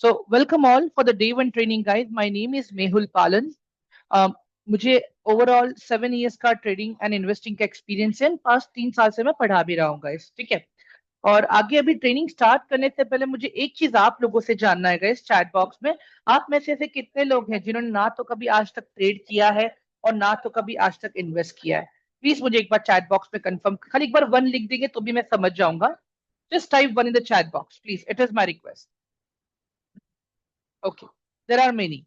So welcome all for the day one training, guys. My name is Mehul Palan. Um, मुझे overall 7 years का trading and investing का experience है। Past 3 साल से मैं पढ़ा भी रहा हूँ गाइस, ठीक है। और आगे अभी ट्रेनिंग स्टार्ट करने से पहले मुझे एक चीज आप लोगों से जानना है गाइस, चैट बॉक्स में आप में से ऐसे कितने लोग हैं जिन्होंने ना तो कभी आज तक ट्रेड किया है और ना तो कभी आज तक इन्वेस्ट किया है। प्लीज मुझे एक बार चैट बॉक्स में कंफर्म, खाली एक बार वन लिख देंगे तो भी मैं समझ जाऊंगा। Just type one in the chat box please, it is my request. Okay, there are many.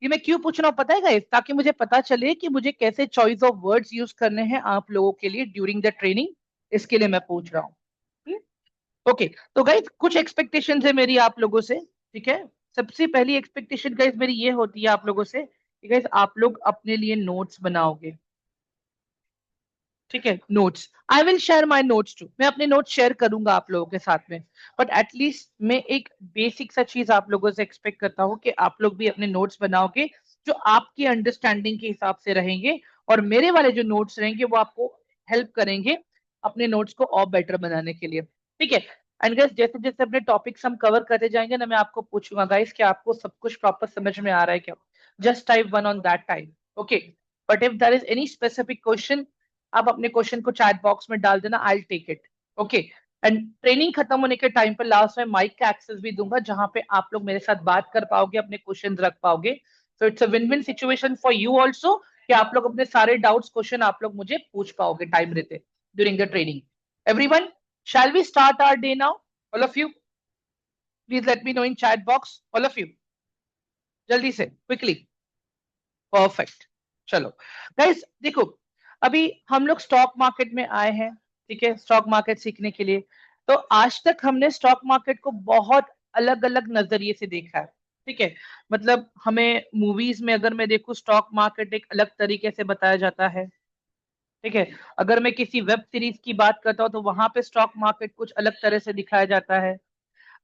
ये मैं क्यों पूछ रहा हूँ पता है गाइस, ताकि मुझे पता चले कि मुझे कैसे चॉइस ऑफ वर्ड्स यूज करने हैं आप लोगों के लिए ड्यूरिंग द ट्रेनिंग। इसके लिए मैं पूछ रहा हूँ। ओके, तो गाइस कुछ एक्सपेक्टेशंस है मेरी आप लोगों से, ठीक है। सबसे पहली एक्सपेक्टेशन गाइस मेरी ये होती है आप लोगों से कि गाइस आप लोग अपने लिए नोट्स बनाओगे, ठीक है। Notes, I will share my notes too, मैं अपने नोट्स शेयर करूंगा आप लोगों के साथ में। बट एटलीस्ट मैं एक बेसिक सा चीज आप लोगों से एक्सपेक्ट करता हूँ कि आप लोग भी अपने नोट्स बनाओगे जो आपकी अंडरस्टैंडिंग के हिसाब से रहेंगे, और मेरे वाले जो नोट्स रहेंगे वो आपको हेल्प करेंगे अपने नोट्स को और बेटर बनाने के लिए, ठीक है। एंड गाइस जैसे जैसे अपने टॉपिक्स हम कवर करते जाएंगे ना, मैं आपको पूछूंगा गाइस कि आपको सब कुछ प्रॉपर समझ में आ रहा है क्या। Just type one on that time, okay. But if there is any specific question, आप अपने क्वेश्चन को चैट बॉक्स में डाल देना, I take it, okay. And training खत्म होने के टाइम पर लास्ट में माइक का एक्सेस भी दूंगा, जहां पे आप लोग मेरे साथ बात कर पाओगे, अपने क्वेश्चन रख पाओगे। So it's a win win situation for you also कि आप लोग अपने सारे डाउट्स क्वेश्चन आप लोग मुझे पूछ पाओगे टाइम रहते during the training. Everyone, shall we start our day now? All of you please let me know in chat box, all of you, जल्दी से, क्विकली। परफेक्ट। चलो गाइस देखो, अभी हम लोग स्टॉक मार्केट में आए हैं, ठीक है, स्टॉक मार्केट सीखने के लिए। तो आज तक हमने स्टॉक मार्केट को बहुत अलग अलग नजरिए से देखा है, ठीक है। मतलब हमें मूवीज में अगर मैं देखूं स्टॉक मार्केट एक अलग तरीके से बताया जाता है, ठीक है। अगर मैं किसी वेब सीरीज की बात करता हूँ तो वहां पे स्टॉक मार्केट कुछ अलग तरह से दिखाया जाता है।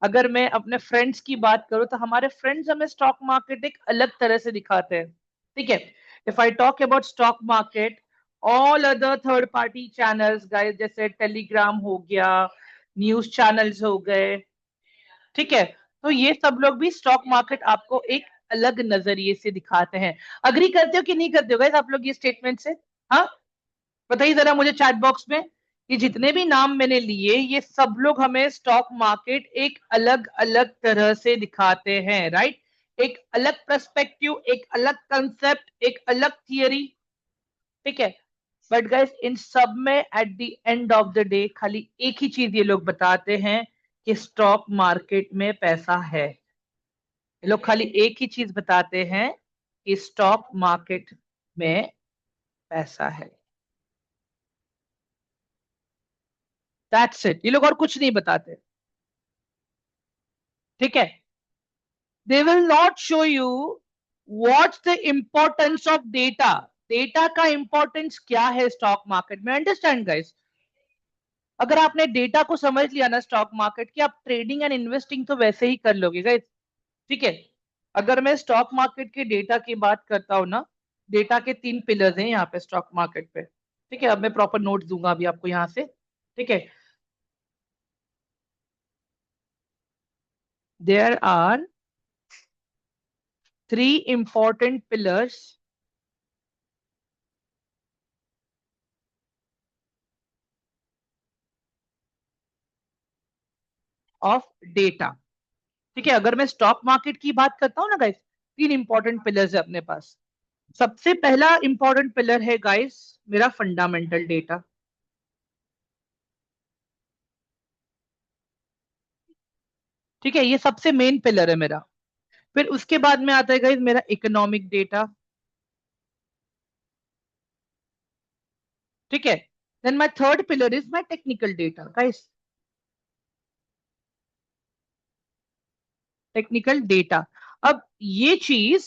अगर मैं अपने फ्रेंड्स की बात करूँ तो हमारे फ्रेंड्स हमें स्टॉक मार्केट एक अलग तरह से दिखाते हैं, ठीक है। If I talk about stock market, all other third party channels guys, जैसे टेलीग्राम हो गया, न्यूज चैनल्स हो गए, ठीक है। तो ये सब लोग भी स्टॉक मार्केट आपको एक अलग नजरिए से दिखाते हैं। अग्री करते हो कि नहीं करते हो गाइस आप लोग ये स्टेटमेंट से? हाँ, बताइए जरा मुझे चैट बॉक्स में कि जितने भी नाम मैंने लिए ये सब लोग हमें स्टॉक मार्केट एक अलग अलग तरह से दिखाते हैं, राइट। एक अलग पर्सपेक्टिव, एक अलग कंसेप्ट, एक अलग थियरी, ठीक है। बट गाइस इन सब में at the end of the day खाली एक ही चीज ये लोग बताते हैं कि स्टॉक मार्केट में पैसा है। ये लोग खाली एक ही चीज बताते हैं कि स्टॉक मार्केट में पैसा है, दैट्स इट। ये लोग और कुछ नहीं बताते, ठीक है। They will not show you what's the importance of data. Data का इंपॉर्टेंस क्या है स्टॉक मार्केट में, अंडरस्टैंड गाइस। अगर आपने डेटा को समझ लिया ना स्टॉक मार्केट की, आप ट्रेडिंग एंड इन्वेस्टिंग तो वैसे ही कर लोगे गाइस, ठीक है। अगर मैं स्टॉक मार्केट के डेटा की बात करता हूँ ना, डेटा के 3 पिलर्स हैं यहाँ पे स्टॉक मार्केट पे, ठीक है। अब मैं प्रॉपर नोट्स दूंगा अभी आपको यहाँ से, ठीक है। There are 3 important pillars of data, ठीक है। अगर मैं स्टॉक मार्केट की बात करता हूँ ना गाइस, 3 important पिलर्स है अपने पास। सबसे पहला इंपॉर्टेंट पिलर है गाइस मेरा फंडामेंटल डेटा, ठीक है। ये सबसे मेन पिलर है मेरा। फिर उसके बाद में आता है गाइस मेरा इकोनॉमिक डेटा, ठीक है। Then my third pillar is my technical data guys, technical data. अब ये चीज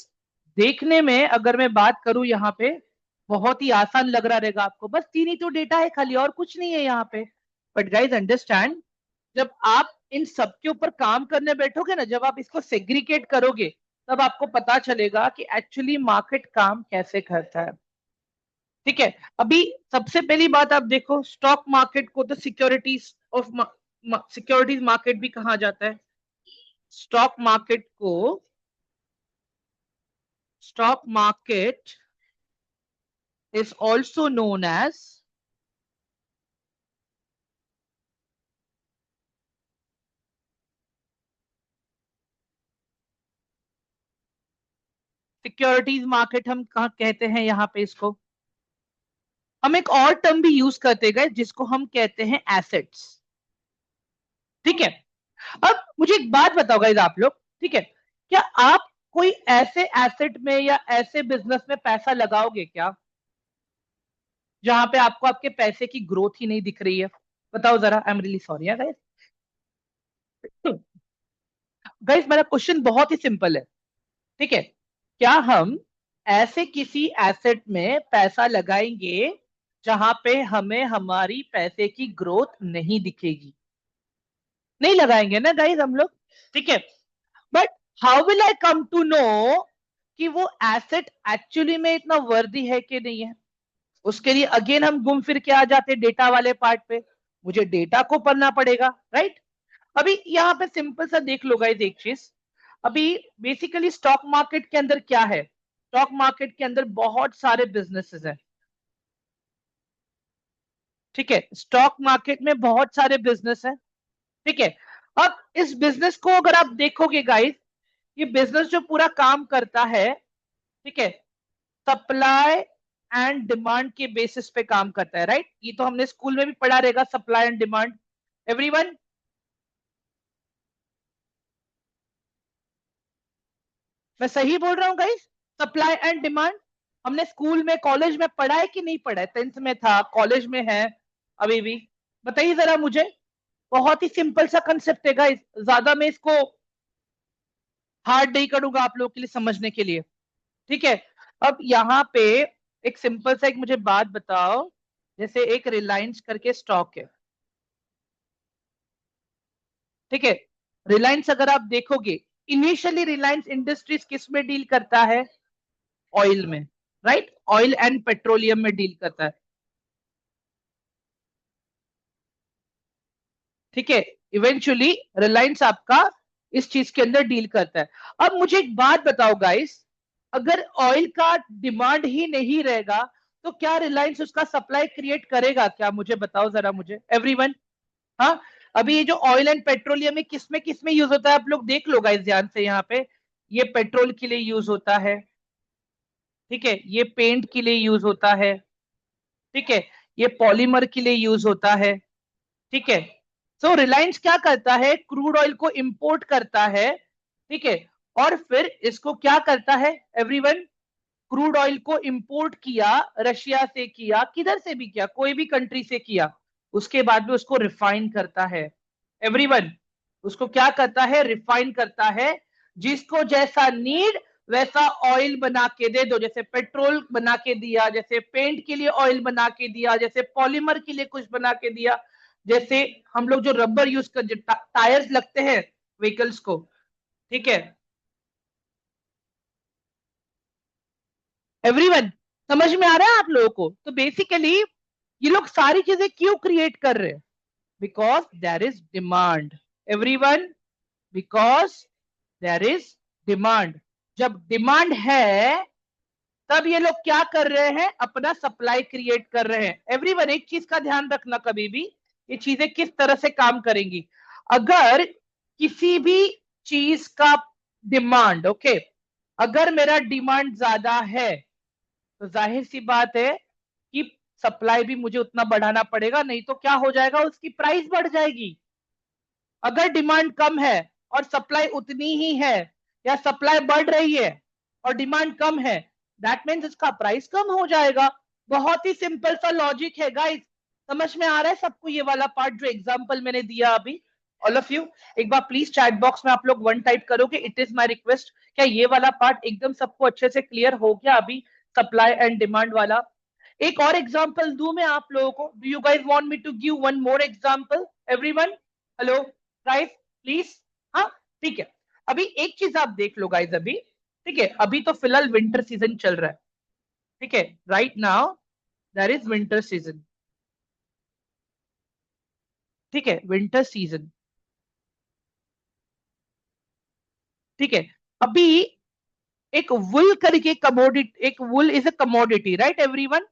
देखने में अगर मैं बात करूं यहाँ पे बहुत ही आसान लग रहा रहेगा आपको, बस 3 ही तो डेटा है खाली, और कुछ नहीं है यहाँ पे। बट गाइज अंडरस्टैंड, जब आप इन सब के ऊपर काम करने बैठोगे ना, जब आप इसको सेग्रीगेट करोगे, तब आपको पता चलेगा कि एक्चुअली मार्केट काम कैसे करता है, ठीक है। अभी सबसे पहली बात आप देखो, स्टॉक मार्केट को तो सिक्योरिटीज ऑफ सिक्योरिटीज मार्केट भी कहा जाता है, stock market is also known as securities market. हम कहा कहते हैं यहाँ पे इसको, हम एक और टर्म भी यूज करते गए जिसको हम कहते हैं एसेट्स। ठीक है, अब मुझे एक बात बताओ गाइस आप लोग, ठीक है, क्या आप कोई ऐसे एसेट में या ऐसे बिजनेस में पैसा लगाओगे क्या जहां पे आपको आपके पैसे की ग्रोथ ही नहीं दिख रही है? बताओ जरा। I am really sorry guys. Guys मेरा क्वेश्चन बहुत ही सिंपल है, ठीक है, क्या हम ऐसे किसी एसेट में पैसा लगाएंगे जहां पे हमें हमारी पैसे की ग्रोथ नहीं दिखेगी? नहीं लगाएंगे ना गाइस हम लोग, ठीक है। But how will I come to know कि वो एसेट एक्चुअली में इतना वर्दी है कि नहीं है? उसके लिए अगेन हम घूम फिर के आ जाते डेटा वाले पार्ट पे। मुझे डेटा को पढ़ना पड़ेगा, राइट। अभी यहाँ पे सिंपल सा देख लो गाइस एक चीज। अभी बेसिकली स्टॉक मार्केट के अंदर क्या है? स्टॉक मार्केट के अंदर बहुत सारे बिजनेसेस हैं, ठीक है। स्टॉक मार्केट में बहुत सारे बिजनेस हैं, ठीक है। अब इस बिजनेस को अगर आप देखोगे गाइस, ये बिजनेस जो पूरा काम करता है, ठीक है, सप्लाई एंड डिमांड के बेसिस पे काम करता है, राइट। ये तो हमने स्कूल में भी पढ़ा रहेगा, सप्लाई एंड डिमांड। एवरीवन, मैं सही बोल रहा हूँ गाइस? सप्लाई एंड डिमांड हमने स्कूल में कॉलेज में पढ़ा है कि नहीं पढ़ा है? 10th में था, कॉलेज में है अभी भी? बताइए जरा मुझे। बहुत ही सिंपल सा कंसेप्ट है गाइस, ज्यादा मैं इसको हार्ड नहीं करूंगा आप लोगों के लिए समझने के लिए, ठीक है। अब यहाँ पे एक सिंपल सा एक मुझे बात बताओ, जैसे एक रिलायंस करके स्टॉक है, ठीक है। रिलायंस अगर आप देखोगे, इनिशियली रिलायंस इंडस्ट्रीज किस में डील करता है? ऑयल में, राइट। ऑयल एंड पेट्रोलियम में डील करता है, ठीक है। इवेंचुअली रिलायंस आपका इस चीज के अंदर डील करता है। अब मुझे एक बात बताओ गाइस, अगर ऑयल का डिमांड ही नहीं रहेगा तो क्या रिलायंस उसका सप्लाई क्रिएट करेगा क्या? मुझे बताओ जरा मुझे एवरीवन। हाँ, अभी ये जो ऑयल एंड पेट्रोलियम है किस में यूज होता है आप लोग देख लो गाइस ध्यान से यहाँ पे। ये पेट्रोल के लिए यूज होता है, ठीक है। ये पेंट के लिए यूज होता है, ठीक है। ये पॉलीमर के लिए यूज होता है, ठीक है। सो रिलायंस क्या करता है? क्रूड ऑयल को इंपोर्ट करता है, ठीक है, और फिर इसको क्या करता है एवरीवन? क्रूड ऑयल को इंपोर्ट किया, रशिया से किया, किधर से भी किया, कोई भी कंट्री से किया, उसके बाद में उसको रिफाइन करता है एवरीवन। उसको क्या करता है? रिफाइन करता है। जिसको जैसा नीड वैसा ऑयल बना के दे दो, जैसे पेट्रोल बना के दिया, जैसे पेंट के लिए ऑयल बना के दिया, जैसे पॉलीमर के लिए कुछ बना के दिया, जैसे हम लोग जो रबर यूज कर, जो टायर्स लगते हैं व्हीकल्स को, ठीक है एवरीवन। समझ में आ रहा है आप लोगों को? तो बेसिकली ये लोग सारी चीजें क्यों क्रिएट कर रहे हैं? Because there is demand everyone, because there is demand. जब डिमांड है तब ये लोग क्या कर रहे हैं? अपना सप्लाई क्रिएट कर रहे हैं एवरीवन। एक चीज का ध्यान रखना, कभी भी ये चीजें किस तरह से काम करेंगी। अगर किसी भी चीज का डिमांड, ओके, अगर मेरा डिमांड ज्यादा है तो जाहिर सी बात है कि सप्लाई भी मुझे उतना बढ़ाना पड़ेगा, नहीं तो क्या हो जाएगा? उसकी प्राइस बढ़ जाएगी। अगर डिमांड कम है और सप्लाई उतनी ही है, या सप्लाई बढ़ रही है और डिमांड कम है, दैट मीन्स इसका प्राइस कम हो जाएगा। बहुत ही सिंपल सा लॉजिक है गाइस। समझ में आ रहा है सबको ये वाला पार्ट जो एग्जांपल मैंने दिया अभी? ऑल ऑफ यू एक बार प्लीज चैट बॉक्स में आप लोग वन टाइप करोगे, इट इज माय रिक्वेस्ट। क्या ये वाला पार्ट एकदम सबको अच्छे से क्लियर हो गया अभी? सप्लाई एंड डिमांड वाला। एक और एग्जांपल दूं मैं आप लोगों को? Do you guys want me to give one more example everyone? Hello guys, please. हाँ, ठीक है। अभी एक चीज आप देख लो गाइस अभी, ठीक है, अभी तो फिलहाल विंटर सीजन चल रहा है, ठीक है। Right now there is winter season, ठीक है, विंटर सीजन। ठीक है। अभी एक वुल करके कमोडिटी, एक wool is a commodity, right everyone?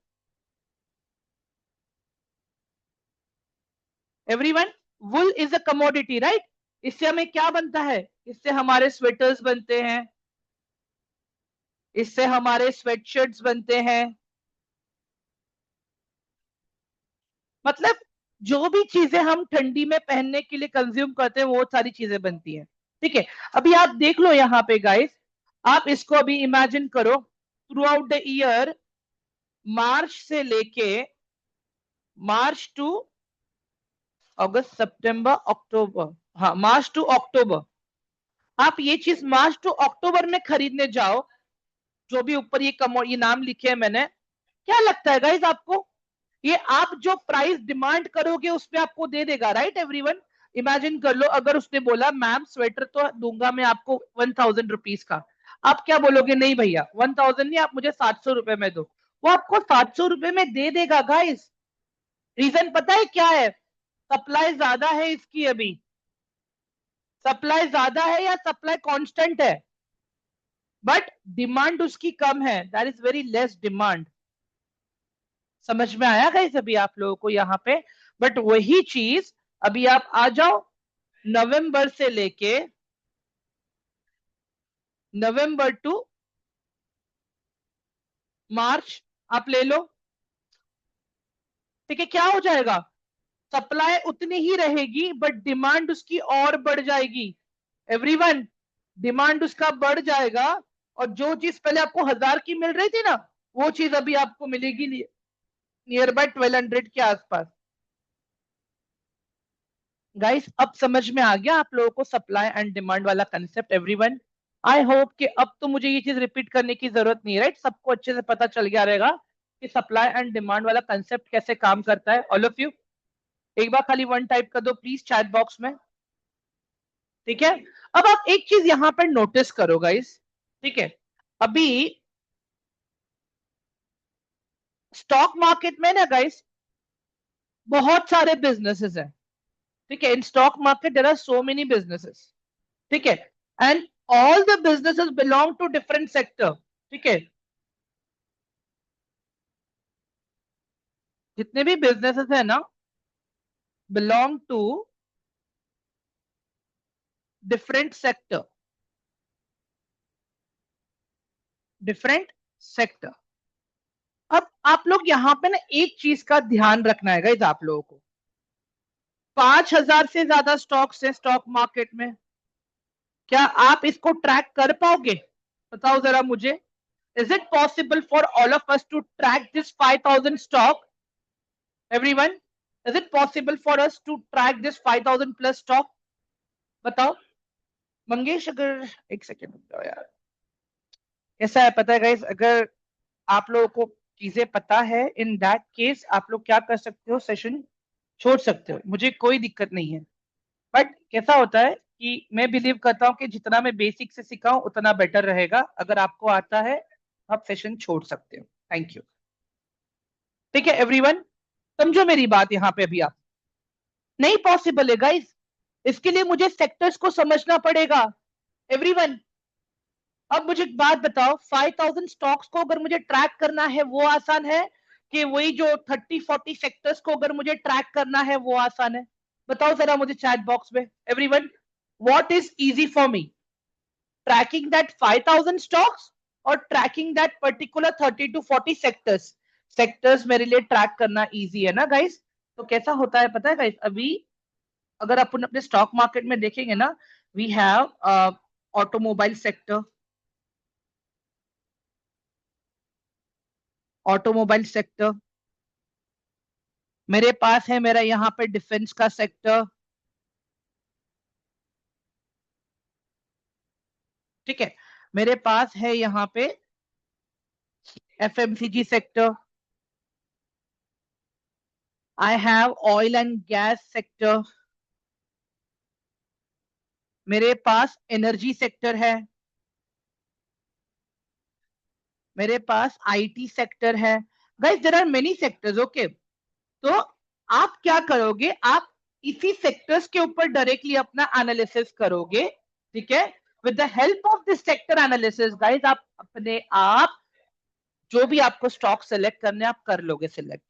Everyone, wool is a commodity, right? इससे हमें क्या बनता है? इससे हमारे स्वेटर्स बनते हैं, इससे हमारे स्वेटशर्ट्स बनते हैं। मतलब जो भी चीजें हम ठंडी में पहनने के लिए कंज्यूम करते हैं वो सारी चीजें बनती हैं। ठीक है। अभी आप देख लो यहाँ पे गाइस, आप इसको अभी इमेजिन करो, थ्रू आउट द ईयर, मार्च से लेके, मार्च टू अगस्त सितंबर अक्टूबर, हाँ मार्च टू अक्टूबर, आप ये चीज मार्च टू अक्टूबर में खरीदने जाओ, जो भी ऊपर ये नाम लिखे हैं मैंने, क्या लगता है गाइस आपको? ये आप जो प्राइस डिमांड करोगे उस पे आपको दे देगा, राइट एवरीवन? इमेजिन कर लो, अगर उसने बोला मैम स्वेटर तो दूंगा मैं आपको 1000 रुपीज का, आप क्या बोलोगे? नहीं भैया 1000 नहीं, आप मुझे 700 रुपए में दो। वो आपको 700 रुपए में दे देगा गाइस। रीजन पता है क्या है? सप्लाई ज्यादा है इसकी अभी। सप्लाई ज्यादा है या सप्लाई कांस्टेंट है? बट डिमांड उसकी कम है, that is very less demand. समझ में आया गाइस अभी आप लोगों को यहाँ पे? बट वही चीज अभी आप आ जाओ, नवंबर से लेके, नवंबर टू मार्च आप ले लो। ठीक है, क्या हो जाएगा? सप्लाई उतनी ही रहेगी बट डिमांड उसकी और बढ़ जाएगी। एवरीवन, डिमांड उसका बढ़ जाएगा, और जो चीज पहले आपको 1000 की मिल रही थी ना, वो चीज अभी आपको मिलेगी नियर बाय 1200 के आसपास। गाइस अब समझ में आ गया आप लोगों को सप्लाई एंड डिमांड वाला कंसेप्ट एवरीवन? आई होप कि अब तो मुझे ये चीज रिपीट करने की जरूरत नहीं है, राइट? सबको अच्छे से पता चल गया रहेगा कि सप्लाई एंड डिमांड वाला कंसेप्ट कैसे काम करता है। ऑल ऑफ यू एक बार खाली वन टाइप कर दो प्लीज चैट बॉक्स में। ठीक है। अब आप एक चीज यहां पर नोटिस करो गाइस। ठीक है। अभी स्टॉक मार्केट में ना गाइस बहुत सारे बिजनेसेस हैं। ठीक है, in stock market there are so many businesses. ठीक है, and all the businesses belong to different sector. ठीक है, जितने भी बिजनेसेस है ना, belong to different sector, different sector. अब आप लोग यहाँ पे ना एक चीज का ध्यान रखना है गाइस आप लोगों को, 5000 से ज्यादा स्टॉक्स है स्टॉक मार्केट में। क्या आप इसको ट्रैक कर पाओगे? बताओ जरा मुझे। Is it possible for all of us to track this 5000 stock? Everyone, is it possible for us to track this 5000 plus stock? बताओ मंगेश। अगर एक सेकेंड बताओ यार, ऐसा है पता है गाइस, अगर आप लोगों को चीजें पता है, इन दैट केस आप लोग क्या कर सकते हो, सेशन छोड़ सकते हो, मुझे कोई दिक्कत नहीं है। बट कैसा होता है कि मैं बिलीव करता हूँ कि जितना मैं बेसिक से सिखाऊं उतना बेटर रहेगा। अगर आपको आता है आप सेशन छोड़ सकते हो। Thank you. ठीक है एवरीवन, समझो मेरी बात यहाँ पे अभी आप। नहीं पॉसिबल है गाइस, इसके लिए मुझे सेक्टर्स को समझना पड़ेगा। एवरीवन, अब मुझे एक बात बताओ, 5000 स्टॉक्स को अगर मुझे ट्रैक करना है वो आसान है, कि वही जो 30-40 सेक्टर्स को अगर मुझे ट्रैक करना है वो आसान है? बताओ जरा मुझे चैट बॉक्स में everyone, what is easy for me, tracking that 5000 stocks और tracking that particular 30 to 40 sectors? Sectors मेरे लिए ट्रैक करना इजी है ना गाइस? तो कैसा होता है पता है गाइस, अभी अगर अपन अपने स्टॉक मार्केट में देखेंगे ना, we have automobile sector, automobile sector, मेरे पास है मेरा यहाँ पे डिफेंस का सेक्टर। ठीक है, मेरे पास है यहाँ पे FMCG sector, I have oil and gas sector, मेरे पास एनर्जी सेक्टर है, मेरे पास आईटी सेक्टर है। Guys there are many sectors, okay? तो आप क्या करोगे, आप इसी सेक्टर्स के ऊपर डायरेक्टली अपना एनालिसिस करोगे। ठीक है, with the help of this sector analysis guys, आप अपने आप जो भी आपको स्टॉक सेलेक्ट करने आप कर लोगे select.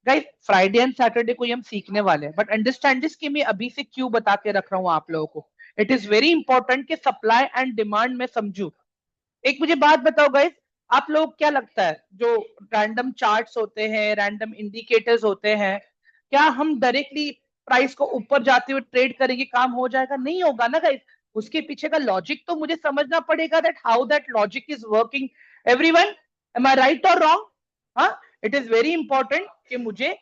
Guys Friday and Saturday को ये हम सीखने वाले हैं, बट अंडरस्टैंड दिस कि मैं अभी से क्यों बता के रख रहा हूँ आप लोगों को। इट इज वेरी इंपॉर्टेंट कि सप्लाई एंड डिमांड में समझू। एक मुझे बात बताओ गाइस, आप लोग क्या लगता है जो रैंडम चार्ट्स होते हैं, रैंडम इंडिकेटर्स होते हैं, क्या हम डायरेक्टली प्राइस को ऊपर जाते हुए ट्रेड करेंगे काम हो जाएगा? नहीं होगा ना गाइस। उसके पीछे का लॉजिक तो मुझे समझना पड़ेगा, that how that logic is working. Everyone, am I right और रॉन्ग? हाँ, इट इज वेरी इंपॉर्टेंट कि मुझे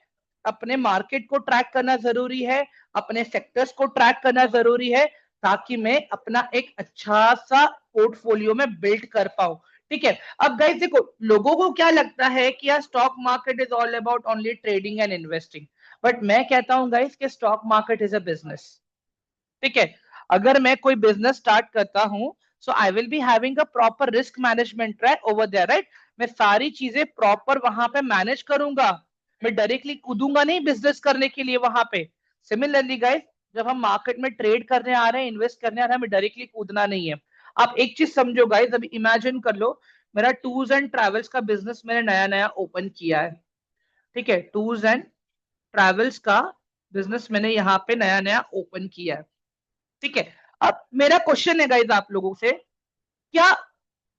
अपने मार्केट को ट्रैक करना जरूरी है, अपने सेक्टर्स को ट्रैक करना जरूरी है, ताकि मैं अपना एक अच्छा सा पोर्टफोलियो में बिल्ड कर पाऊं। ठीक है, अब गाइस देखो, लोगों को क्या लगता है कि यार stock market is all about only trading and investing, but मैं कहता हूं गाइस कि stock market is a business. ठीक है, अगर मैं कोई बिजनेस स्टार्ट करता हूं, so I will be having a proper risk management right over there, right? मैं सारी चीजें प्रॉपर वहां पे मैनेज करूंगा, मैं डायरेक्टली कूदूंगा नहीं बिजनेस करने के लिए वहां पे। सिमिलरली गाइस, जब हम मार्केट में ट्रेड करने आ रहे हैं, इन्वेस्ट करने आ रहे हैं, हमें डायरेक्टली कूदना नहीं है। आप एक चीज समझो गाइस, अभी इमेजिन कर लो, मेरा टूर्स एंड ट्रैवल्स का बिजनेस मैंने नया नया ओपन किया है। ठीक है, टूर्स एंड ट्रैवल्स का बिजनेस मैंने यहाँ पे नया नया ओपन किया है। ठीक है, अब मेरा क्वेश्चन है गाइस आप लोगों से, क्या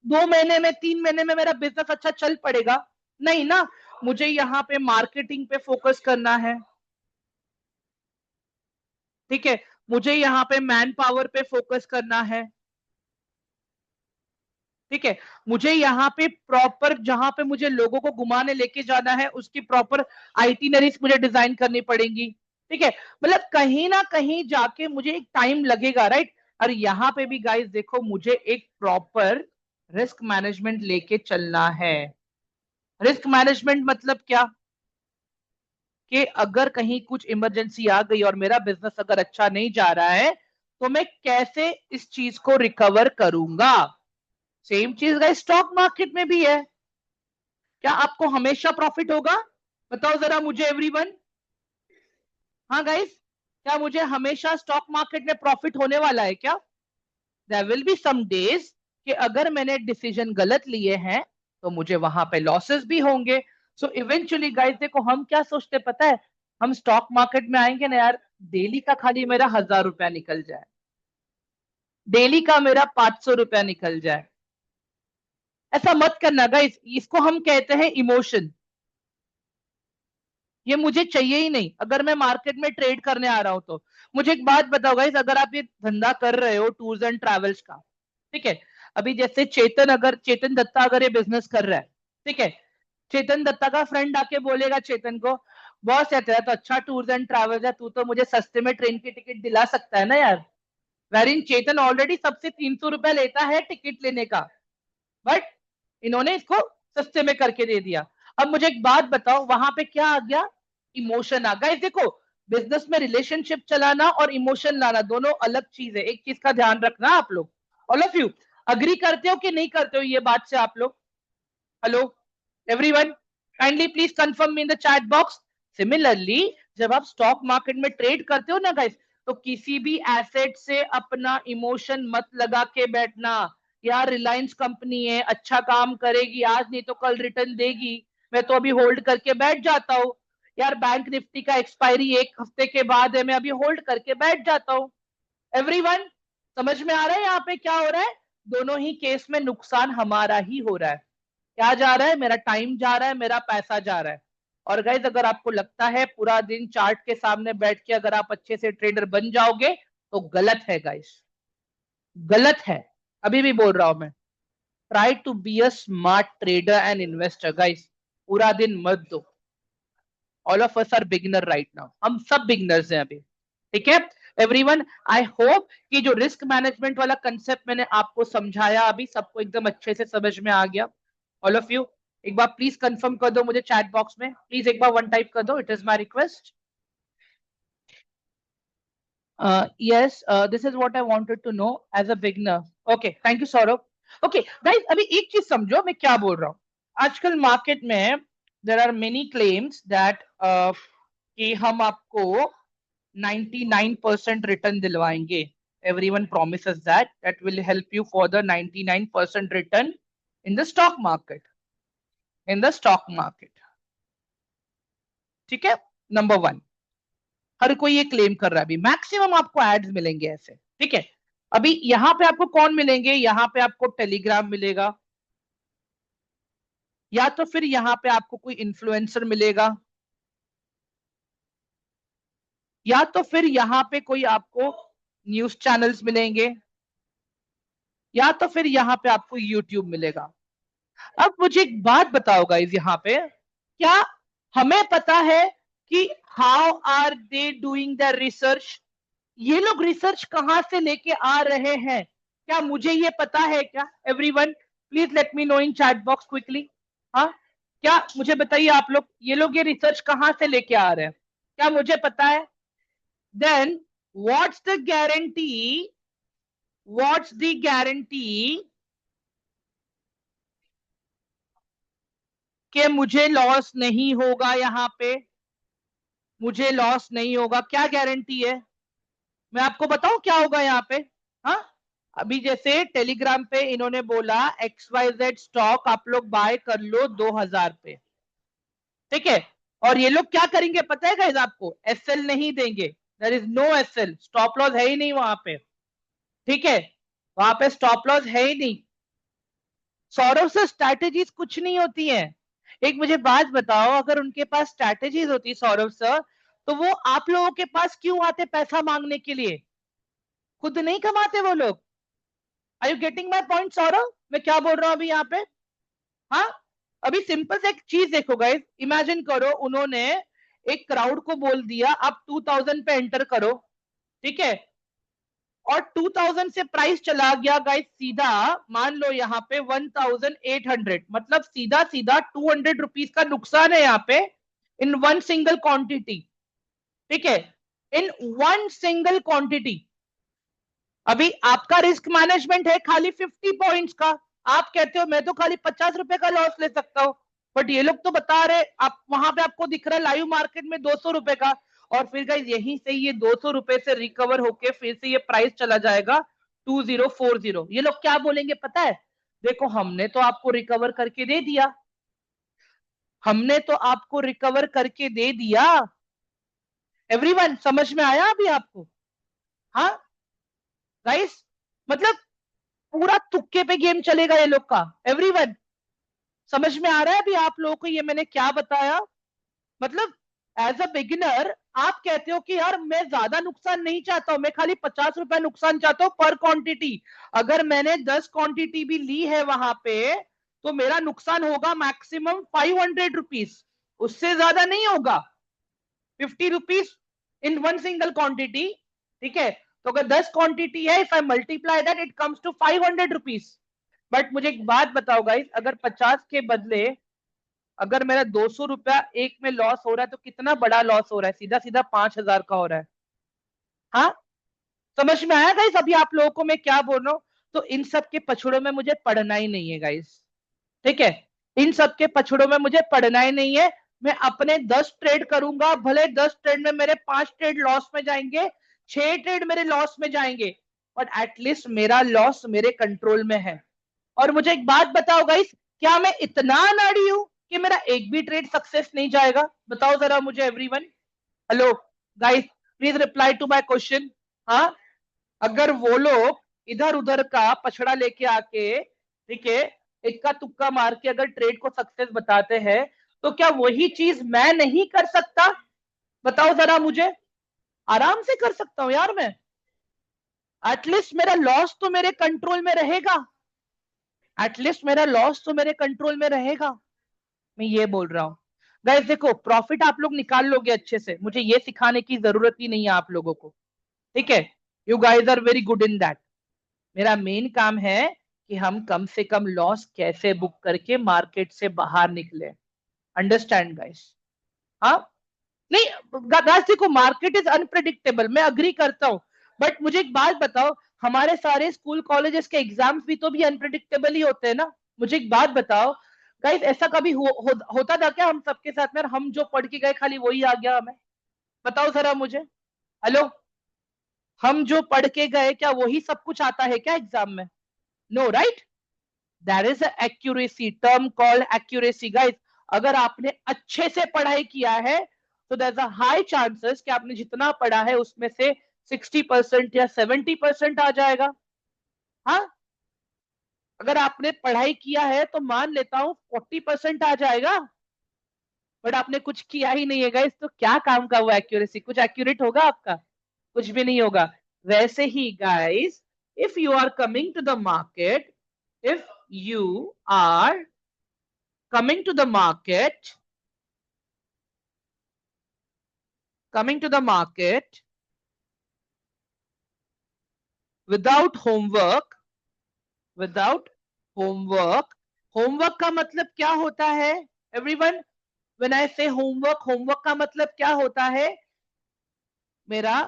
2 महीने में 3 महीने में मेरा बिजनेस अच्छा चल पड़ेगा? नहीं ना। मुझे यहाँ पे मार्केटिंग पे फोकस करना है। ठीक है, मुझे यहाँ पे मैन पावर पे फोकस करना है। ठीक है, मुझे यहाँ पे प्रॉपर जहां पे मुझे लोगों को घुमाने लेके जाना है, उसकी प्रॉपर आइटिनरीज मुझे डिजाइन करनी पड़ेगी। ठीक है, मतलब कहीं ना कहीं जाके मुझे एक टाइम लगेगा, राइट? और यहाँ पे भी गाइस देखो, मुझे एक प्रॉपर रिस्क मैनेजमेंट लेके चलना है। रिस्क मैनेजमेंट मतलब क्या? कि अगर कहीं कुछ इमरजेंसी आ गई और मेरा बिजनेस अगर अच्छा नहीं जा रहा है, तो मैं कैसे इस चीज को रिकवर करूंगा? सेम चीज गाइस स्टॉक मार्केट में भी है। क्या आपको हमेशा प्रॉफिट होगा? बताओ जरा मुझे एवरीवन। हाँ गाइस, क्या मुझे हमेशा स्टॉक मार्केट में प्रॉफिट होने वाला है क्या? There will be some days कि अगर मैंने डिसीजन गलत लिए हैं, तो मुझे वहां पे लॉसेस भी होंगे। सो इवेंचुअली गाइस देखो, हम क्या सोचते पता है, हम स्टॉक मार्केट में आएंगे ना यार, डेली का खाली मेरा 1,000 रुपया निकल जाए, डेली का मेरा 500 रुपया निकल जाए। ऐसा मत करना गाइस, इसको हम कहते हैं इमोशन। ये मुझे चाहिए ही नहीं अगर मैं मार्केट में ट्रेड करने आ रहा हूं तो। मुझे एक बात बताओ गाइस, अगर आप ये धंधा कर रहे हो टूर्स एंड ट्रैवल्स का, ठीक है, अभी जैसे चेतन दत्ता अगर ये बिजनेस कर रहा है, ठीक है, चेतन दत्ता का फ्रेंड आके बोलेगा चेतन को, बॉस यार तेरा तो अच्छा टूर्स एंड ट्रैवल्स है, तू तो मुझे सस्ते में ट्रेन की टिकट दिला सकता है ना यार। वेरिन चेतन ऑलरेडी सबसे 300 रुपया लेता है टिकट लेने का, बट इन्होंने इसको सस्ते में करके दे दिया। अब मुझे एक बात बताओ, वहां पे क्या आ गया? इमोशन आ गया। देखो, बिजनेस में रिलेशनशिप चलाना और इमोशन लाना दोनों अलग चीज है, एक चीज का ध्यान रखना आप लोग। ऑल ऑफ यू अग्री करते हो कि नहीं करते हो ये बात से आप लोग? Hello everyone, kindly please confirm in the chat box. Similarly, जब आप स्टॉक मार्केट में ट्रेड करते हो ना गाइस, तो किसी भी एसेट से अपना इमोशन मत लगा के बैठना। यार रिलायंस कंपनी है, अच्छा काम करेगी आज, नहीं तो कल रिटर्न देगी, मैं तो अभी होल्ड करके बैठ जाता हूँ। यार बैंक निफ्टी का एक्सपायरी 1 हफ्ते के बाद है, मैं अभी होल्ड करके बैठ जाता हूँ। एवरीवन, समझ में आ रहा है यहाँ पे क्या हो रहा है? दोनों ही केस में नुकसान हमारा ही हो रहा है। क्या जा रहा है? मेरा टाइम जा रहा है, मेरा पैसा जा रहा है। और गाइज, अगर आपको लगता है पूरा दिन चार्ट के सामने बैठ के अगर आप अच्छे से ट्रेडर बन जाओगे, तो गलत है गाइज, गलत है। अभी भी बोल रहा हूं मैं, try to be a smart trader and investor guys. पूरा दिन मत दो। All of us are beginner right now, हम सब बिगिनर्स हैं अभी। ठीक है एवरीवन, आई होप कि जो रिस्क मैनेजमेंट वाला कंसेप्ट मैंने आपको समझाया अभी, सबको एकदम अच्छे से समझ में आ गया। ऑल ऑफ यू एक बार प्लीज कंफर्म कर दो मुझे चैट बॉक्स में, प्लीज एक बार वन टाइप कर दो, it is my request. Yes, this is what I wanted to know as a beginner. Okay, thank you Saurabh. Okay guys, अभी एक चीज समझो मैं क्या बोल रहा हूँ। आजकल मार्केट में there are many claims that कि हम आपको 99% रिटर्न दिलवाएंगे। Everyone promises that will help you for the 99% return in the stock market. In the stock market. ठीक है, नंबर वन, हर कोई ये क्लेम कर रहा है। अभी मैक्सिमम आपको एड्स मिलेंगे ऐसे, ठीक है। अभी यहां पे आपको कौन मिलेंगे? यहां पे आपको टेलीग्राम मिलेगा, या तो फिर यहां पे आपको कोई इन्फ्लुएंसर मिलेगा, या तो फिर यहां पे कोई आपको न्यूज चैनल्स मिलेंगे, या तो फिर यहां पे आपको यूट्यूब मिलेगा। अब मुझे एक बात बताओ गाइस, यहाँ पे क्या हमें पता है कि how are they doing the research? ये लोग रिसर्च कहां से लेके आ रहे हैं? क्या मुझे ये पता है क्या? Everyone please let me know in chat box quickly. हाँ, क्या मुझे बताइए आप लोग, ये लोग ये रिसर्च कहां से लेके आ रहे हैं? क्या मुझे पता है? Then what's the guarantee, what's the guarantee कि मुझे लॉस नहीं होगा? यहाँ पे मुझे लॉस नहीं होगा, क्या गारंटी है? मैं आपको बताऊं क्या होगा यहाँ पे। हाँ, अभी जैसे टेलीग्राम पे इन्होंने बोला XYZ स्टॉक आप लोग बाय कर लो 2000 पे, ठीक है। और ये लोग क्या करेंगे पता है गाइस आपको? SL नहीं देंगे, there is no SL, stop loss है ही नहीं वहां पे, ठीक है। वहां पे स्टॉप लॉस है ही नहीं। सौरभ से स्ट्रैटेजीज कुछ नहीं होती है। एक मुझे बात बताओ, अगर उनके पास स्ट्रैटेजीज होती सौरभ सर, तो वो आप लोगों के पास क्यों आते पैसा मांगने के लिए? खुद नहीं कमाते वो लोग? Are you getting my point Saurabh? मैं क्या बोल रहा हूं अभी यहाँ पे? हाँ, अभी सिंपल से एक चीज देखो गाइस, इमेजिन करो उन्होंने एक क्राउड को बोल दिया आप 2000 पे एंटर करो, ठीक है। और 2000 से प्राइस चला गया गाइस सीधा, मान लो यहाँ पे 1800, मतलब सीधा सीधा 200 रुपीज का नुकसान है यहाँ पे, इन वन सिंगल क्वांटिटी, ठीक है, इन वन सिंगल क्वांटिटी। अभी आपका रिस्क मैनेजमेंट है खाली 50 पॉइंट्स का, आप कहते हो मैं तो खाली 50 रुपए का लॉस ले सकता हूं, बट ये लोग तो बता रहे, आप वहां पे आपको दिख रहा है लाइव मार्केट में 200 रुपए का। और फिर गाइस यहीं से ये 200 रुपए से रिकवर होके फिर से ये प्राइस चला जाएगा 2040। ये लोग क्या बोलेंगे पता है? देखो हमने तो आपको रिकवर करके दे दिया, हमने तो आपको रिकवर करके दे दिया। एवरीवन समझ में आया अभी आपको? हाँ गाइस, मतलब पूरा तुक्के पे गेम चलेगा ये लोग का। एवरीवन समझ में आ रहा है अभी आप लोगों को ये मैंने क्या बताया? मतलब एज अ बिगिनर आप कहते हो कि यार मैं ज्यादा नुकसान नहीं चाहता हूं, मैं खाली 50 रुपए नुकसान चाहता हूं पर क्वांटिटी। अगर मैंने 10 क्वांटिटी भी ली है वहां पे, तो मेरा नुकसान होगा मैक्सिमम 500 रुपीज, उससे ज्यादा नहीं होगा। 50 rupees in one single quantity, ठीक है। तो अगर 10 क्वांटिटी है, if I multiply that it comes to 500 rupees. But मुझे एक बात बताओ गाइस, अगर 50 के बदले अगर मेरा 200 रुपया एक में लॉस हो रहा है, तो कितना बड़ा लॉस हो रहा है? सीधा सीधा 5000 का हो रहा है। हाँ, समझ में आया गाइस अभी आप लोगों को मैं क्या बोल रहा हूँ? तो इन सब के पछड़ों में मुझे पढ़ना ही नहीं है गाइस, ठीक है। इन सब के पछड़ों में मुझे पढ़ना ही नहीं है। मैं अपने 10 ट्रेड करूंगा, भले 10 ट्रेड में मेरे 5 ट्रेड लॉस में जाएंगे, 6 ट्रेड मेरे लॉस में जाएंगे, बट एटलीस्ट मेरा लॉस मेरे कंट्रोल में है। और मुझे एक बात बताओ गाइस, क्या मैं इतना अनाड़ी हूं कि मेरा एक भी ट्रेड सक्सेस नहीं जाएगा? बताओ जरा मुझे everyone. Hello guys, please reply to my question. हाँ, अगर वो लोग इधर उधर का पछड़ा लेके आके, ठीक है, इक्का तुक्का मार के अगर ट्रेड को सक्सेस बताते हैं, तो क्या वही चीज मैं नहीं कर सकता? बताओ जरा मुझे। आराम से कर सकता हूं यार मैं। एटलीस्ट मेरा लॉस तो मेरे कंट्रोल में रहेगा, एटलीस्ट मेरा लॉस तो मेरे कंट्रोल में रहेगा। मैं ये बोल रहा हूं गाइस, देखो प्रॉफिट आप लोग निकाल लोगे अच्छे से, मुझे ये सिखाने की जरूरत ही नहीं है आप लोगों को, ठीक है। You guys are very good in that. मेरा मेन काम है कि हम कम से कम लॉस कैसे बुक करके मार्केट से बाहर निकले। Understand guys? हाँ, नहीं गाइस देखो, मार्केट इज अनप्रिडिक्टेबल, मैं अग्री करता हूं, बट मुझे एक बात बताओ, हमारे सारे स्कूल कॉलेजेस के एग्जाम्स भी तो भी अनप्रिडिक्टेबल ही होते हैं ना। मुझे एक बात बताओ गाइस, ऐसा कभी होता था क्या हम सबके साथ में? हम जो पढ़ के गए खाली वही आ गया हमें? बताओ जरा मुझे। हेलो, हम जो पढ़ के गए क्या वही सब कुछ आता है क्या एग्जाम में? No, right? That is accuracy, term called accuracy guys. अगर आपने अच्छे से पढ़ाई किया है तो there is a high chances कि आपने जितना पढ़ा है उसमें से 60% या 70% आ जाएगा। हाँ, अगर आपने पढ़ाई किया है तो मान लेता हूं 40% आ जाएगा, बट आपने कुछ किया ही नहीं है गाइस, तो क्या काम का वो एक्यूरेसी? कुछ एक्यूरेट होगा आपका? कुछ भी नहीं होगा। वैसे ही guys, if you are coming to the market, if you are coming to the market, coming to the market without homework, without homework, homework का मतलब क्या होता है एवरीवन? व्हेन आई से होमवर्क, होमवर्क का मतलब क्या होता है? मेरा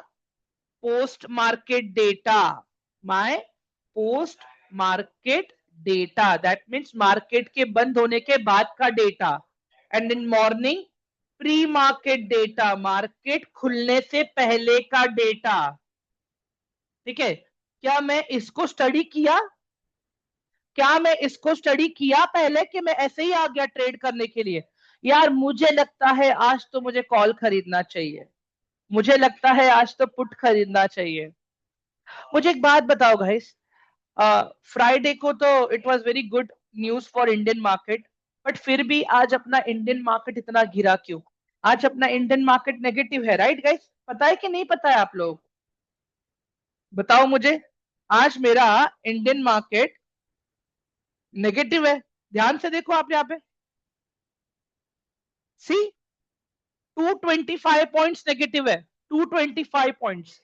post market data, my post market data, that means market के बंद होने के बाद का data, and in morning pre market data, market खुलने से पहले का डेटा। ठीक है, क्या मैं इसको स्टडी किया? क्या मैं इसको स्टडी किया पहले कि मैं ऐसे ही आ गया ट्रेड करने के लिए? यार मुझे लगता है आज तो मुझे कॉल खरीदना चाहिए, मुझे लगता है आज तो पुट खरीदना चाहिए। मुझे एक बात बताओ गाइस, फ्राइडे को तो it was very good news for Indian market, but फिर भी आज अपना इंडियन मार्केट इतना गिरा क्यों? आज अपना इंडियन मार्केट नेगेटिव है, राइट गाइस? पता है कि नहीं पता है आप लोग? बताओ मुझे। आज मेरा इंडियन मार्केट नेगेटिव है, ध्यान से देखो आप यहाँ पे। सी, 225 पॉइंट्स नेगेटिव है, 225 पॉइंट्स।